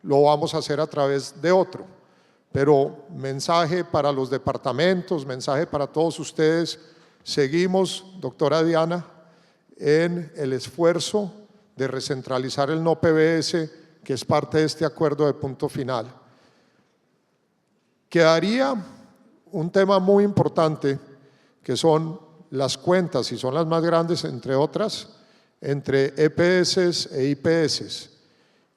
lo vamos a hacer a través de otro. Pero mensaje para los departamentos, mensaje para todos ustedes, seguimos, doctora Diana, en el esfuerzo de recentralizar el no PBS, que es parte de este acuerdo de punto final. Quedaría un tema muy importante, que son las cuentas, y son las más grandes entre otras, entre EPS e IPS.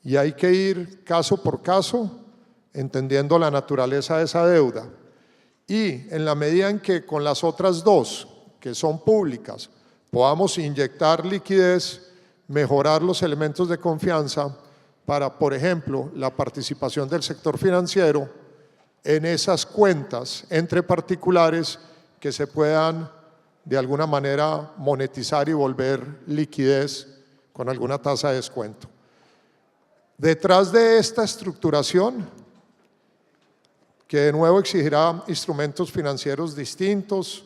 Y hay que ir caso por caso, entendiendo la naturaleza de esa deuda. Y en la medida en que con las otras dos, que son públicas, podamos inyectar liquidez, mejorar los elementos de confianza para, por ejemplo, la participación del sector financiero en esas cuentas entre particulares que se puedan de alguna manera monetizar y volver liquidez con alguna tasa de descuento. Detrás de esta estructuración, que de nuevo exigirá instrumentos financieros distintos,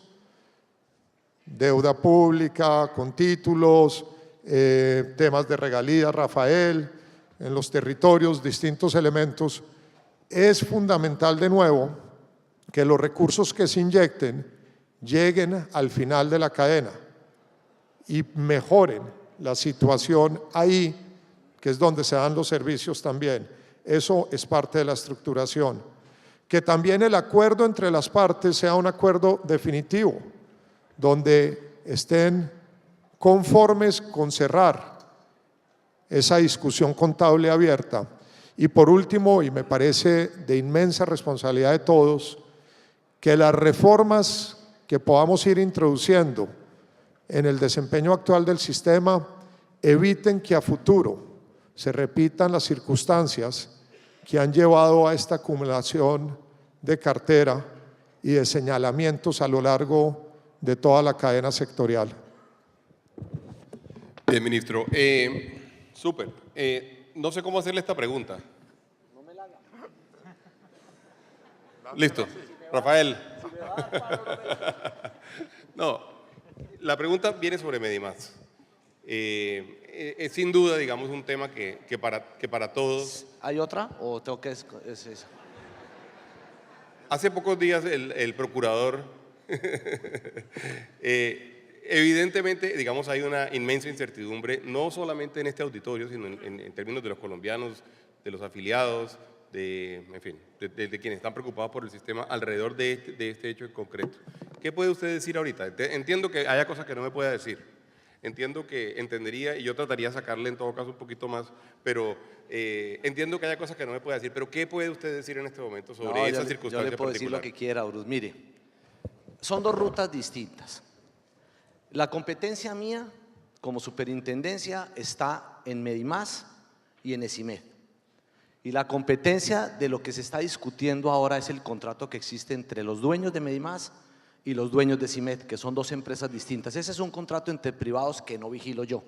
deuda pública, con títulos, temas de regalías, Rafael, en los territorios, distintos elementos, es fundamental de nuevo que los recursos que se inyecten lleguen al final de la cadena y mejoren la situación ahí, que es donde se dan los servicios también. Eso es parte de la estructuración. Que también el acuerdo entre las partes sea un acuerdo definitivo, donde estén conformes con cerrar esa discusión contable abierta. Y por último, y me parece de inmensa responsabilidad de todos, que las reformas que podamos ir introduciendo en el desempeño actual del sistema eviten que a futuro se repitan las circunstancias que han llevado a esta acumulación de cartera y de señalamientos a lo largo de toda la cadena sectorial. Bien, ministro. Súper. No sé cómo hacerle esta pregunta. Listo. Rafael. No, la pregunta viene sobre Medimás. Es sin duda, digamos, un tema que para todos… ¿Hay otra o tengo que es esa? Hace pocos días el procurador, evidentemente, digamos, hay una inmensa incertidumbre, no solamente en este auditorio, sino en términos de los colombianos, de los afiliados, en fin, de quienes están preocupados por el sistema alrededor de este hecho en concreto. ¿Qué puede usted decir ahorita? Entiendo que haya cosas que no me pueda decir, entiendo que entendería y yo trataría de sacarle en todo caso un poquito más, pero entiendo que haya cosas que no me pueda decir, pero ¿qué puede usted decir en este momento sobre esa circunstancia yo le puedo decir particular? lo que quiera, Bruce. Mire, son dos rutas distintas. La competencia mía como superintendencia está en Medimás y en ESIMED. Y la competencia de lo que se está discutiendo ahora es el contrato que existe entre los dueños de Medimás y los dueños de ESIMED, que son dos empresas distintas. Ese es un contrato entre privados que no vigilo yo.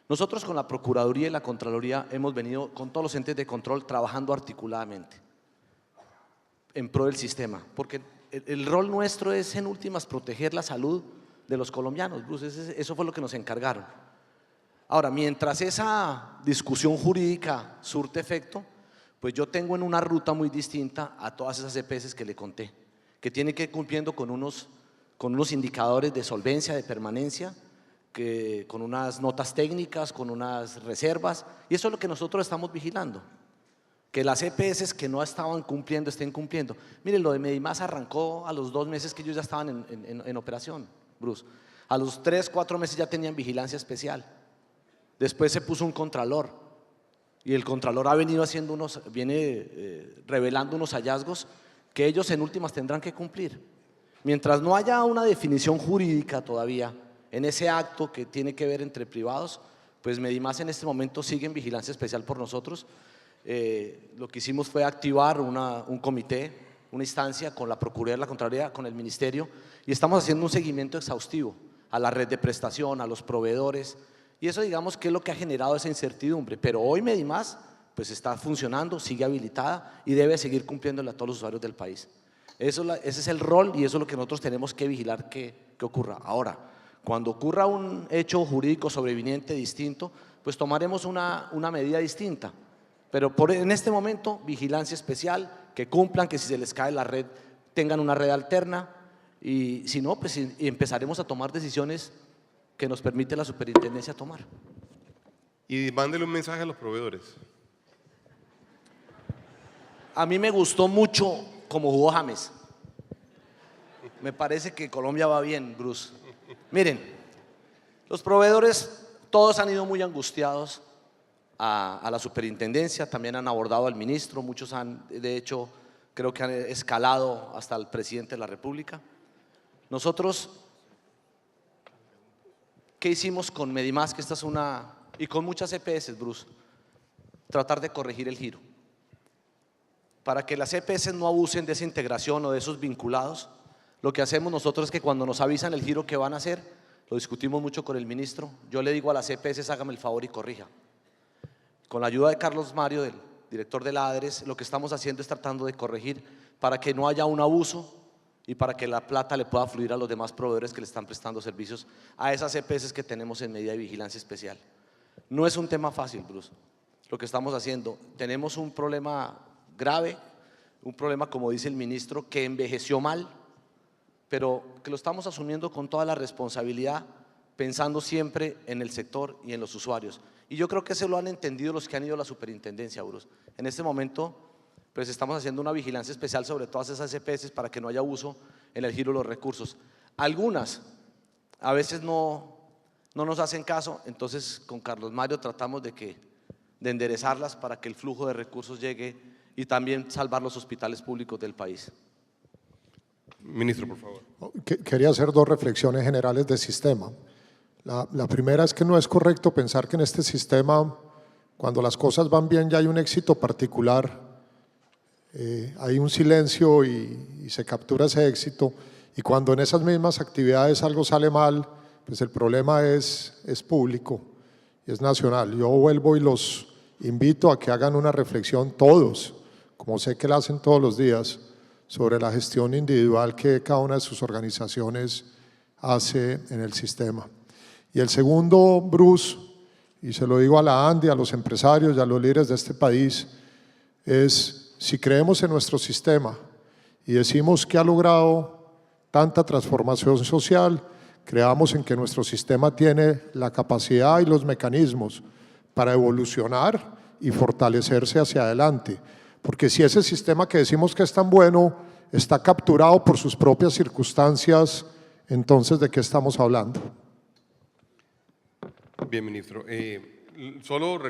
Nosotros con la Procuraduría y la Contraloría hemos venido con todos los entes de control trabajando articuladamente en pro del sistema, porque el rol nuestro es en últimas proteger la salud de los colombianos, Bruce, eso fue lo que nos encargaron. Ahora, mientras esa discusión jurídica surte efecto, pues yo tengo en una ruta muy distinta a todas esas EPS que le conté, que tienen que ir cumpliendo con unos indicadores de solvencia, de permanencia, con unas notas técnicas, con unas reservas, y eso es lo que nosotros estamos vigilando, que las EPS que no estaban cumpliendo estén cumpliendo. Miren, lo de Medimás arrancó a los 2 meses que ellos ya estaban en operación, Bruce. A los 3, 4 meses ya tenían vigilancia especial. Después se puso un contralor y el contralor ha venido haciendo viene revelando unos hallazgos que ellos en últimas tendrán que cumplir. Mientras no haya una definición jurídica todavía en ese acto que tiene que ver entre privados, pues Medimás en este momento sigue en vigilancia especial por nosotros. Lo que hicimos fue activar un comité, una instancia con la Procuraduría de la Contraloría, con el Ministerio, y estamos haciendo un seguimiento exhaustivo a la red de prestación, a los proveedores, y eso digamos que es lo que ha generado esa incertidumbre. Pero hoy Medimás pues está funcionando, sigue habilitada y debe seguir cumpliéndole a todos los usuarios del país. Ese es el rol y eso es lo que nosotros tenemos que vigilar que ocurra. Ahora, cuando ocurra un hecho jurídico sobreviniente distinto, pues tomaremos una medida distinta. Pero en este momento, vigilancia especial, que cumplan, que si se les cae la red, tengan una red alterna, y si no, pues empezaremos a tomar decisiones que nos permite la superintendencia tomar. Y mándele un mensaje a los proveedores. A mí me gustó mucho cómo jugó James. Me parece que Colombia va bien, Bruce. Miren, los proveedores todos han ido muy angustiados a la superintendencia, también han abordado al ministro, muchos han, de hecho, creo que han escalado hasta el presidente de la República. Nosotros, ¿qué hicimos con Medimás? Que esta es y con muchas EPS, Bruce, tratar de corregir el giro. Para que las EPS no abusen de esa integración o de esos vinculados, lo que hacemos nosotros es que cuando nos avisan el giro que van a hacer, lo discutimos mucho con el ministro, yo le digo a las EPS, hágame el favor y corrija. Con la ayuda de Carlos Mario, del director de la ADRES, lo que estamos haciendo es tratando de corregir para que no haya un abuso y para que la plata le pueda fluir a los demás proveedores que le están prestando servicios a esas EPS que tenemos en medida de vigilancia especial. No es un tema fácil, Bruce, lo que estamos haciendo. Tenemos un problema grave, un problema, como dice el ministro, que envejeció mal, pero que lo estamos asumiendo con toda la responsabilidad, pensando siempre en el sector y en los usuarios. Y yo creo que eso lo han entendido los que han ido a la superintendencia, Bruce. En este momento, pues estamos haciendo una vigilancia especial sobre todas esas EPS para que no haya abuso en el giro de los recursos. Algunas, a veces no nos hacen caso, entonces con Carlos Mario tratamos de enderezarlas para que el flujo de recursos llegue y también salvar los hospitales públicos del país. Ministro, por favor. Quería hacer dos reflexiones generales del sistema. La primera es que no es correcto pensar que en este sistema, cuando las cosas van bien, ya hay un éxito particular, hay un silencio y se captura ese éxito, y cuando en esas mismas actividades algo sale mal, pues el problema es público y es nacional. Yo vuelvo y los invito a que hagan una reflexión todos, como sé que la hacen todos los días, sobre la gestión individual que cada una de sus organizaciones hace en el sistema. Y el segundo, Bruce, y se lo digo a la ANDI, a los empresarios y a los líderes de este país, es si creemos en nuestro sistema y decimos que ha logrado tanta transformación social, creamos en que nuestro sistema tiene la capacidad y los mecanismos para evolucionar y fortalecerse hacia adelante. Porque si ese sistema que decimos que es tan bueno está capturado por sus propias circunstancias, entonces ¿de qué estamos hablando? Bien, ministro. Solo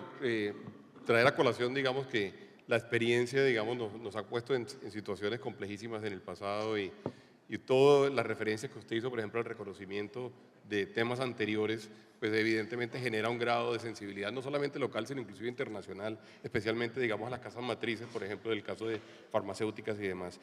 traer a colación, digamos, que la experiencia, digamos, nos ha puesto en situaciones complejísimas en el pasado y todas las referencias que usted hizo, por ejemplo, el reconocimiento de temas anteriores, pues evidentemente genera un grado de sensibilidad no solamente local, sino inclusive internacional, especialmente, digamos, a las casas matrices, por ejemplo, del caso de farmacéuticas y demás.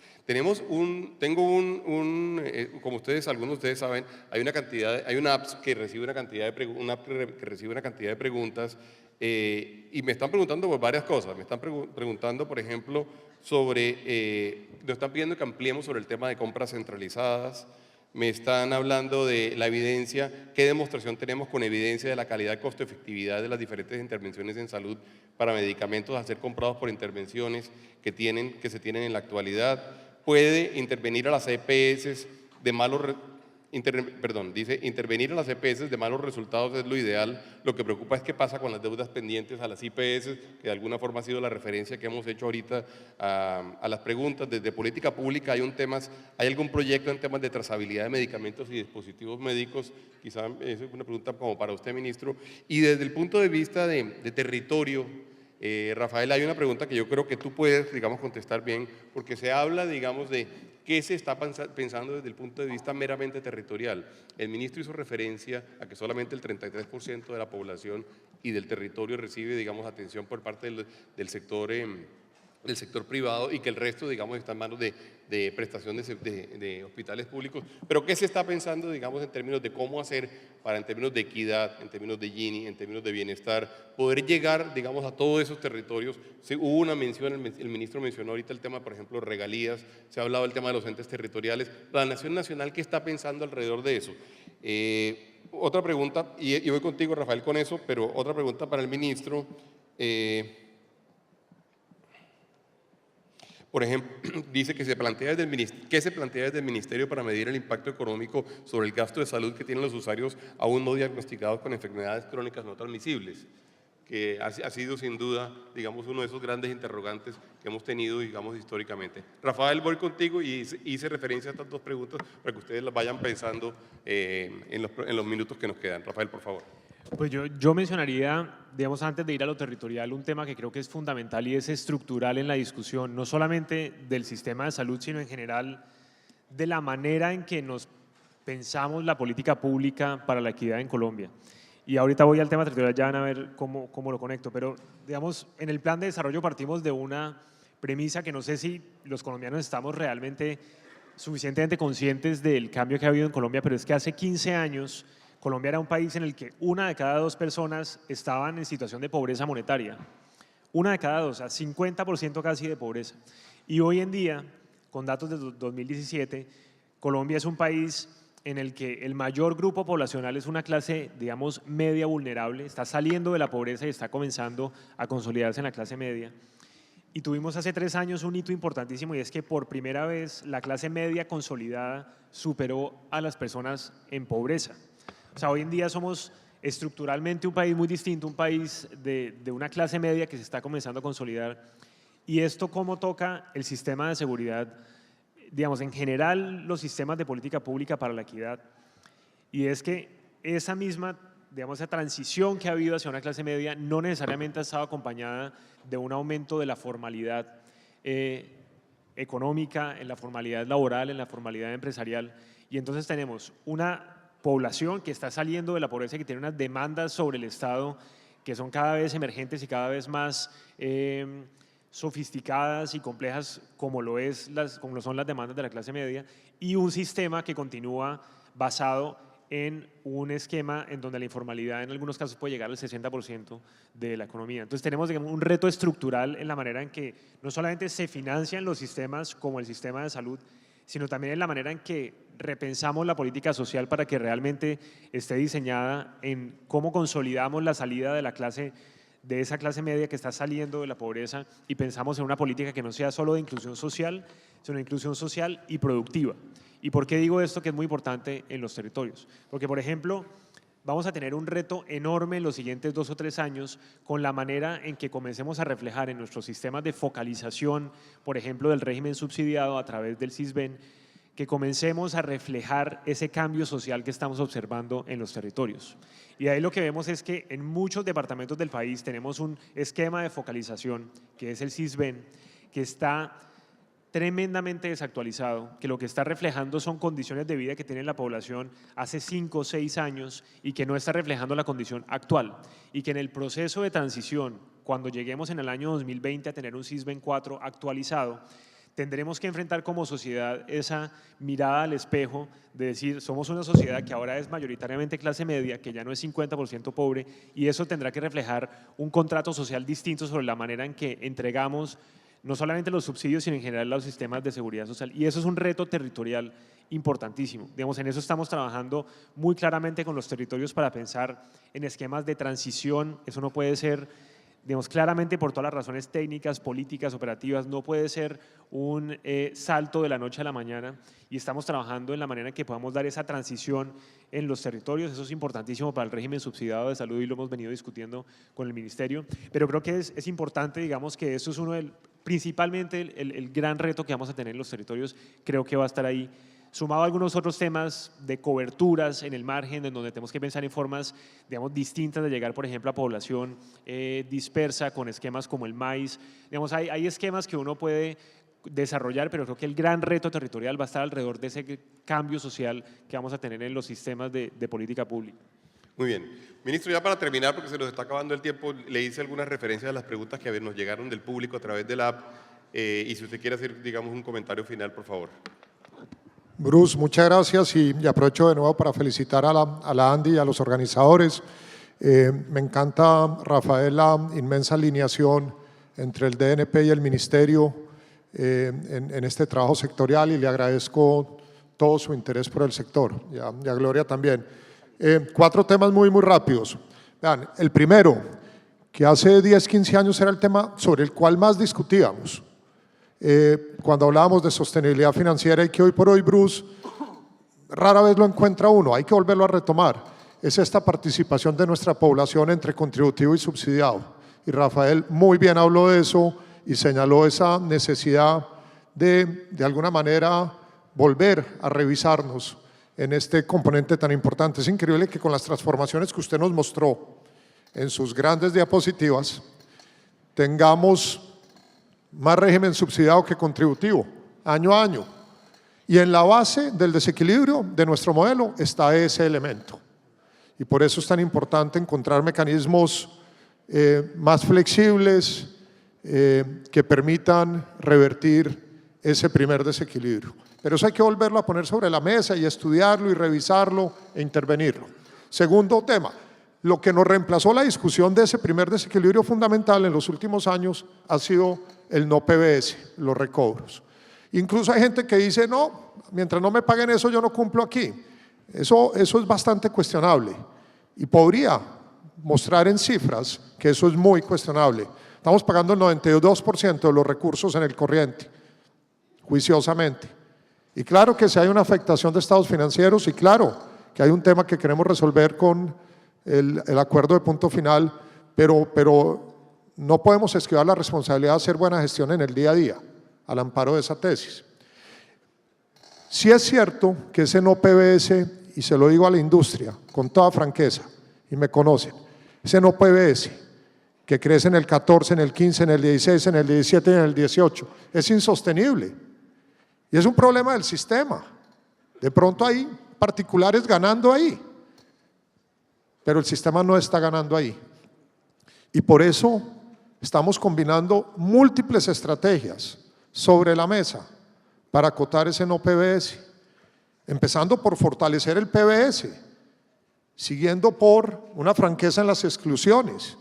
Como algunos de ustedes saben, hay una app que recibe una cantidad de preguntas y me están preguntando por varias cosas. Me están preguntando, por ejemplo, nos están pidiendo que ampliemos sobre el tema de compras centralizadas. Me están hablando de la evidencia, qué demostración tenemos con evidencia de la calidad, costo-efectividad de las diferentes intervenciones en salud para medicamentos a ser comprados por intervenciones que se tienen en la actualidad. Puede intervenir a las EPS intervenir a las EPS de malos resultados es lo ideal. Lo que preocupa es qué pasa con las deudas pendientes a las IPS, que de alguna forma ha sido la referencia que hemos hecho ahorita a las preguntas. Desde política pública ¿hay algún proyecto en temas de trazabilidad de medicamentos y dispositivos médicos? Quizá esa es una pregunta como para usted, ministro. Y desde el punto de vista de territorio, Rafael, hay una pregunta que yo creo que tú puedes, digamos, contestar bien, porque se habla, digamos, de qué se está pensando desde el punto de vista meramente territorial. El ministro hizo referencia a que solamente el 33% de la población y del territorio recibe, digamos, atención por parte del sector privado y que el resto, digamos, está en manos de prestación de hospitales públicos. Pero ¿qué se está pensando, digamos, en términos de cómo hacer para, en términos de equidad, en términos de Gini, en términos de bienestar, poder llegar, digamos, a todos esos territorios? Hubo una mención, el ministro mencionó ahorita el tema, por ejemplo, regalías, se ha hablado del tema de los entes territoriales. La Nación Nacional, ¿qué está pensando alrededor de eso? Otra pregunta, y voy contigo, Rafael, con eso, pero otra pregunta para el ministro. Por ejemplo, dice que se plantea ¿qué se plantea desde el Ministerio para medir el impacto económico sobre el gasto de salud que tienen los usuarios aún no diagnosticados con enfermedades crónicas no transmisibles? Que ha sido sin duda, digamos, uno de esos grandes interrogantes que hemos tenido, digamos, históricamente. Rafael, voy contigo y hice referencia a estas dos preguntas para que ustedes las vayan pensando en los minutos que nos quedan. Rafael, por favor. Pues yo mencionaría, digamos, antes de ir a lo territorial, un tema que creo que es fundamental y es estructural en la discusión, no solamente del sistema de salud, sino en general de la manera en que nos pensamos la política pública para la equidad en Colombia. Y ahorita voy al tema territorial, ya van a ver cómo lo conecto, pero digamos, en el plan de desarrollo partimos de una premisa que no sé si los colombianos estamos realmente suficientemente conscientes del cambio que ha habido en Colombia, pero es que hace 15 años Colombia era un país en el que 1 de cada 2 personas estaban en situación de pobreza monetaria. 1 de cada 2, o sea, 50% casi de pobreza. Y hoy en día, con datos de 2017, Colombia es un país en el que el mayor grupo poblacional es una clase, digamos, media vulnerable, está saliendo de la pobreza y está comenzando a consolidarse en la clase media. Y tuvimos hace 3 años un hito importantísimo y es que por primera vez la clase media consolidada superó a las personas en pobreza. O sea, hoy en día somos estructuralmente un país muy distinto, un país de una clase media que se está comenzando a consolidar. Y esto cómo toca el sistema de seguridad, digamos, en general los sistemas de política pública para la equidad. Y es que esa misma, digamos, esa transición que ha habido hacia una clase media no necesariamente ha estado acompañada de un aumento de la formalidad económica, en la formalidad laboral, en la formalidad empresarial. Y entonces tenemos una población que está saliendo de la pobreza y que tiene unas demandas sobre el Estado que son cada vez emergentes y cada vez más sofisticadas y complejas como lo son las demandas de la clase media, y un sistema que continúa basado en un esquema en donde la informalidad en algunos casos puede llegar al 60% de la economía. Entonces tenemos, digamos, un reto estructural en la manera en que no solamente se financian los sistemas como el sistema de salud, sino también en la manera en que repensamos la política social para que realmente esté diseñada en cómo consolidamos la salida de esa clase media que está saliendo de la pobreza y pensamos en una política que no sea solo de inclusión social, sino de inclusión social y productiva. ¿Y por qué digo esto que es muy importante en los territorios? Porque, por ejemplo, vamos a tener un reto enorme en los siguientes 2 o 3 años con la manera en que comencemos a reflejar en nuestros sistemas de focalización, por ejemplo, del régimen subsidiado a través del Sisbén, que comencemos a reflejar ese cambio social que estamos observando en los territorios. Y ahí lo que vemos es que en muchos departamentos del país tenemos un esquema de focalización, que es el Sisbén, que está tremendamente desactualizado, que lo que está reflejando son condiciones de vida que tiene la población hace 5 o 6 años y que no está reflejando la condición actual, y que en el proceso de transición, cuando lleguemos en el año 2020 a tener un Sisbén 4 actualizado, tendremos que enfrentar como sociedad esa mirada al espejo de decir, somos una sociedad que ahora es mayoritariamente clase media, que ya no es 50% pobre, y eso tendrá que reflejar un contrato social distinto sobre la manera en que entregamos no solamente los subsidios, sino en general los sistemas de seguridad social. Y eso es un reto territorial importantísimo. Digamos, en eso estamos trabajando muy claramente con los territorios para pensar en esquemas de transición. Eso no puede ser, digamos, claramente por todas las razones técnicas, políticas, operativas, no puede ser un salto de la noche a la mañana, y estamos trabajando en la manera en que podamos dar esa transición en los territorios. Eso es importantísimo para el régimen subsidiado de salud y lo hemos venido discutiendo con el Ministerio, pero creo que es importante, digamos, que eso es principalmente el gran reto que vamos a tener en los territorios, creo que va a estar ahí sumado a algunos otros temas de coberturas en el margen, en donde tenemos que pensar en formas, digamos, distintas de llegar, por ejemplo, a población dispersa con esquemas como el maíz. Digamos, hay esquemas que uno puede desarrollar, pero creo que el gran reto territorial va a estar alrededor de ese cambio social que vamos a tener en los sistemas de política pública. Muy bien. Ministro, ya para terminar, porque se nos está acabando el tiempo, le hice algunas referencias a las preguntas que nos llegaron del público a través de la app, y si usted quiere hacer, digamos, un comentario final, por favor. Bruce, muchas gracias y aprovecho de nuevo para felicitar a la Andy y a los organizadores. Me encanta, Rafael, la inmensa alineación entre el DNP y el Ministerio en este trabajo sectorial, y le agradezco todo su interés por el sector, y a Gloria también. 4 temas muy rápidos. Vean, el primero, que hace 10, 15 años era el tema sobre el cual más discutíamos, cuando hablábamos de sostenibilidad financiera, y que hoy por hoy, Bruce, rara vez lo encuentra uno, hay que volverlo a retomar, es esta participación de nuestra población entre contributivo y subsidiado. Y Rafael muy bien habló de eso y señaló esa necesidad de alguna manera, volver a revisarnos en este componente tan importante. Es increíble que con las transformaciones que usted nos mostró en sus grandes diapositivas, tengamos más régimen subsidiado que contributivo, año a año. Y en la base del desequilibrio de nuestro modelo está ese elemento. Y por eso es tan importante encontrar mecanismos más flexibles, que permitan revertir ese primer desequilibrio. Pero eso hay que volverlo a poner sobre la mesa y estudiarlo y revisarlo e intervenirlo. Segundo tema, lo que nos reemplazó la discusión de ese primer desequilibrio fundamental en los últimos años ha sido el no PBS, los recobros. Incluso hay gente que dice, no, mientras no me paguen eso yo no cumplo aquí. Eso es bastante cuestionable y podría mostrar en cifras que eso es muy cuestionable. Estamos pagando el 92% de los recursos en el corriente, juiciosamente. Y claro que si hay una afectación de estados financieros, y claro que hay un tema que queremos resolver con el acuerdo de punto final, pero no podemos esquivar la responsabilidad de hacer buena gestión en el día a día, al amparo de esa tesis. Sí es cierto que ese no PBS, y se lo digo a la industria con toda franqueza, y me conocen, ese no PBS que crece en el 14, en el 15, en el 16, en el 17 y en el 18, es insostenible. Y es un problema del sistema. De pronto hay particulares ganando ahí, pero el sistema no está ganando ahí. Y por eso estamos combinando múltiples estrategias sobre la mesa para acotar ese no PBS, empezando por fortalecer el PBS, siguiendo por una franqueza en las exclusiones.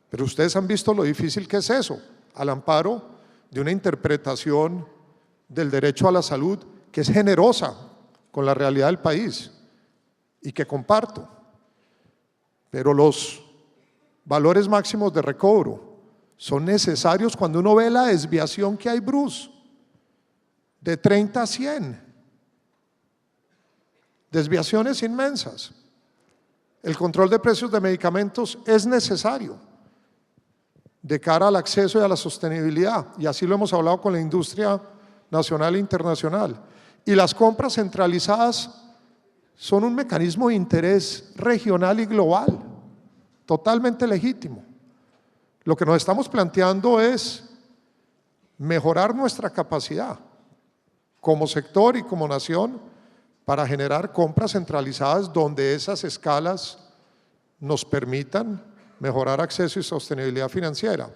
Pero ustedes han visto lo difícil que es eso, al amparo de una interpretación del derecho a la salud que es generosa con la realidad del país y que comparto. Pero los valores máximos de recobro son necesarios cuando uno ve la desviación que hay, Bruce, de 30 a 100. Desviaciones inmensas. El control de precios de medicamentos es necesario de cara al acceso y a la sostenibilidad, y así lo hemos hablado con la industria nacional e internacional. Y las compras centralizadas son un mecanismo de interés regional y global, totalmente legítimo. Lo que nos estamos planteando es mejorar nuestra capacidad como sector y como nación para generar compras centralizadas donde esas escalas nos permitan mejorar acceso y sostenibilidad financiera.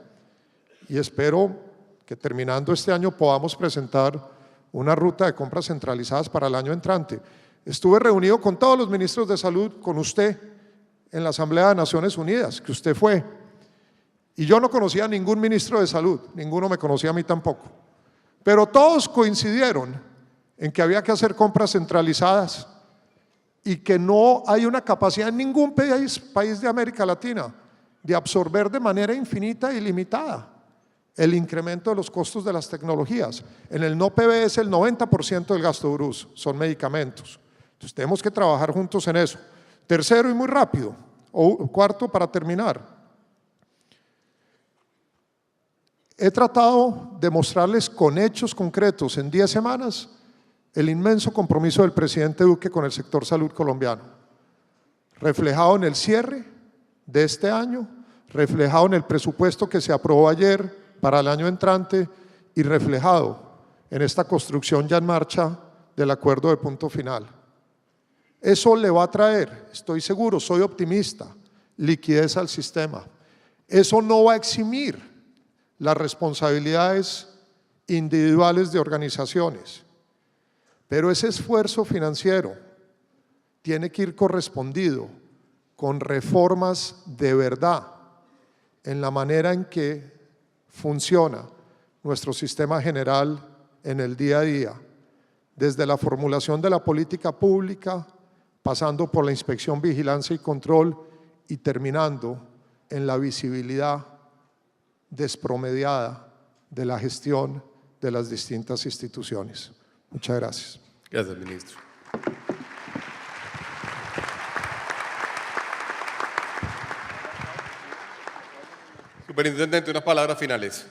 Y espero que terminando este año podamos presentar una ruta de compras centralizadas para el año entrante. Estuve reunido con todos los ministros de salud, con usted, en la Asamblea de Naciones Unidas, que usted fue, y yo no conocía a ningún ministro de salud, ninguno me conocía a mí tampoco, pero todos coincidieron en que había que hacer compras centralizadas y que no hay una capacidad en ningún país de América Latina de absorber de manera infinita y ilimitada el incremento de los costos de las tecnologías. En el no PBS el 90% del gasto Bruce son medicamentos. Entonces tenemos que trabajar juntos en eso. Tercero y muy rápido, o cuarto para terminar. He tratado de mostrarles con hechos concretos en 10 semanas el inmenso compromiso del presidente Duque con el sector salud colombiano, reflejado en el cierre de este año, reflejado en el presupuesto que se aprobó ayer para el año entrante y reflejado en esta construcción ya en marcha del acuerdo de punto final. Eso le va a traer, estoy seguro, soy optimista, liquidez al sistema. Eso no va a eximir las responsabilidades individuales de organizaciones, pero ese esfuerzo financiero tiene que ir correspondido con reformas de verdad en la manera en que funciona nuestro sistema general en el día a día, desde la formulación de la política pública, pasando por la inspección, vigilancia y control y terminando en la visibilidad despromediada de la gestión de las distintas instituciones. Muchas gracias. Gracias, ministro. Superintendente, unas palabras finales.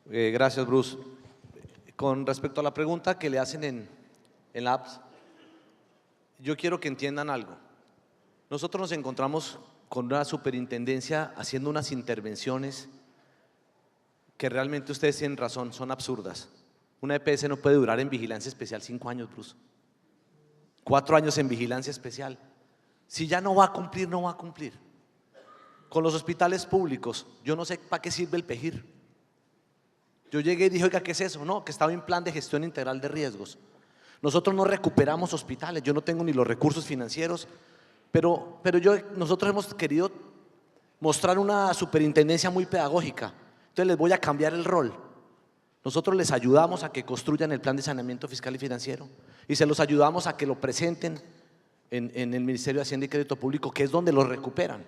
Gracias, Bruce. Con respecto a la pregunta que le hacen en la apps, yo quiero que entiendan algo. Nosotros nos encontramos con una superintendencia haciendo unas intervenciones que realmente ustedes tienen razón, son absurdas. Una EPS no puede durar en vigilancia especial 5 años, Bruce. 4 años en vigilancia especial. Si ya no va a cumplir, no va a cumplir. Con los hospitales públicos, yo no sé para qué sirve el PEGIR. Yo llegué y dije, oiga, ¿qué es eso? No, que estaba en plan de gestión integral de riesgos. Nosotros no recuperamos hospitales, yo no tengo ni los recursos financieros, pero nosotros hemos querido mostrar una superintendencia muy pedagógica. Entonces les voy a cambiar el rol. Nosotros les ayudamos a que construyan el plan de saneamiento fiscal y financiero y se los ayudamos a que lo presenten en el Ministerio de Hacienda y Crédito Público, que es donde lo recuperan.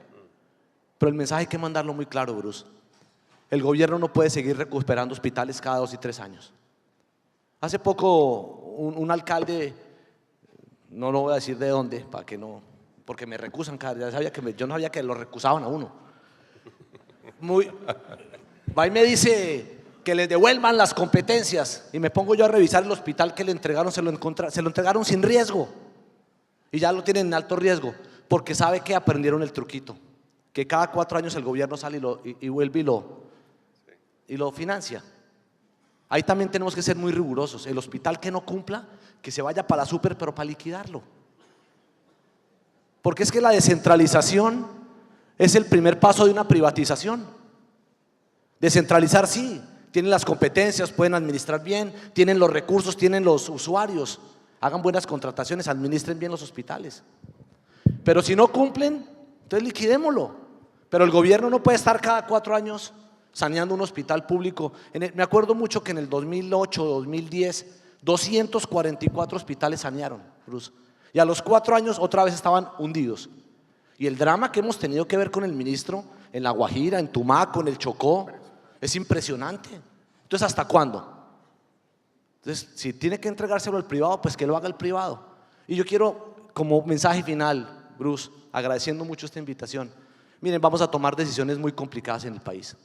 Pero el mensaje hay que mandarlo muy claro, Bruce. El gobierno no puede seguir recuperando hospitales cada 2 y 3 años. Hace poco un alcalde, no lo voy a decir de dónde, para que no, porque me recusan, yo no sabía que lo recusaban a uno. Va y me dice que le devuelvan las competencias y me pongo yo a revisar el hospital que le entregaron, se lo entregaron sin riesgo y ya lo tienen en alto riesgo porque sabe que aprendieron el truquito, que cada 4 años el gobierno sale y vuelve y lo financia. Ahí también tenemos que ser muy rigurosos. El hospital que no cumpla, que se vaya para la super, pero para liquidarlo. Porque es que la descentralización es el primer paso de una privatización. Descentralizar sí, tienen las competencias, pueden administrar bien, tienen los recursos, tienen los usuarios, hagan buenas contrataciones, administren bien los hospitales. Pero si no cumplen, entonces liquidémoslo. Pero el gobierno no puede estar cada 4 años saneando un hospital público. Me acuerdo mucho que en el 2008, 2010, 244 hospitales sanearon, Bruce. Y a los 4 años otra vez estaban hundidos. Y el drama que hemos tenido que ver con el ministro en La Guajira, en Tumaco, en el Chocó, es impresionante. Entonces, ¿hasta cuándo? Entonces, si tiene que entregárselo al privado, pues que lo haga el privado. Y yo quiero, como mensaje final, Bruce, agradeciendo mucho esta invitación. Miren, vamos a tomar decisiones muy complicadas en el país.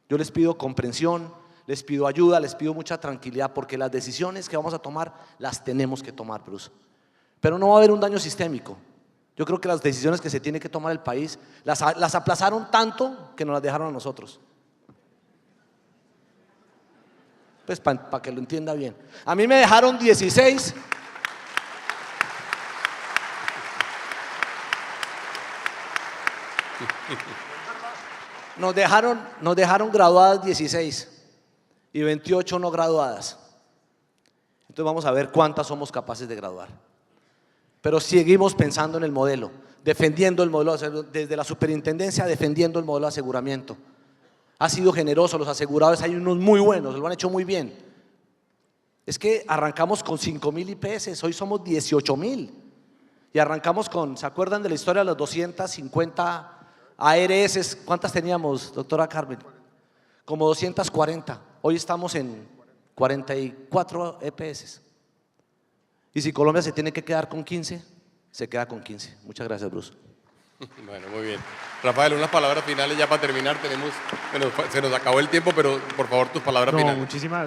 Yo les pido comprensión, les pido ayuda, les pido mucha tranquilidad, porque las decisiones que vamos a tomar las tenemos que tomar, Bruce. Pero no va a haber un daño sistémico. Yo creo que las decisiones que se tiene que tomar el país las aplazaron tanto que nos las dejaron a nosotros. Pues para que lo entienda bien. A mí me dejaron 16. Nos dejaron graduadas 16 y 28 no graduadas. Entonces vamos a ver cuántas somos capaces de graduar. Pero seguimos pensando en el modelo, defendiendo el modelo, desde la superintendencia defendiendo el modelo de aseguramiento. Ha sido generoso, los aseguradores hay unos muy buenos, lo han hecho muy bien. Es que arrancamos con 5.000 IPS, hoy somos 18.000. Y arrancamos con, ¿se acuerdan de la historia de los 250 ARS? ¿Cuántas teníamos, doctora Carmen? Como 240. Hoy estamos en 44 EPS. Y si Colombia se tiene que quedar con 15, se queda con 15. Muchas gracias, Bruce. Bueno, muy bien. Rafael, unas palabras finales ya para terminar. Se nos acabó el tiempo, pero por favor tus palabras No, finales.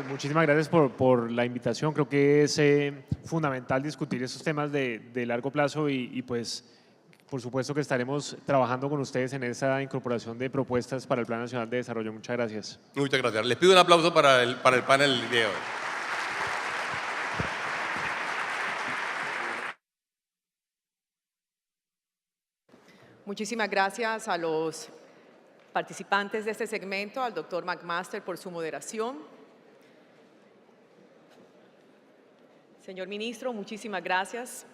muchísimas gracias por la invitación. Creo que es fundamental discutir esos temas de largo plazo y pues por supuesto que estaremos trabajando con ustedes en esa incorporación de propuestas para el Plan Nacional de Desarrollo. Muchas gracias. Muchas gracias. Les pido un aplauso para el panel de hoy. Muchísimas gracias a los participantes de este segmento, al doctor McMaster por su moderación. Señor ministro, muchísimas gracias.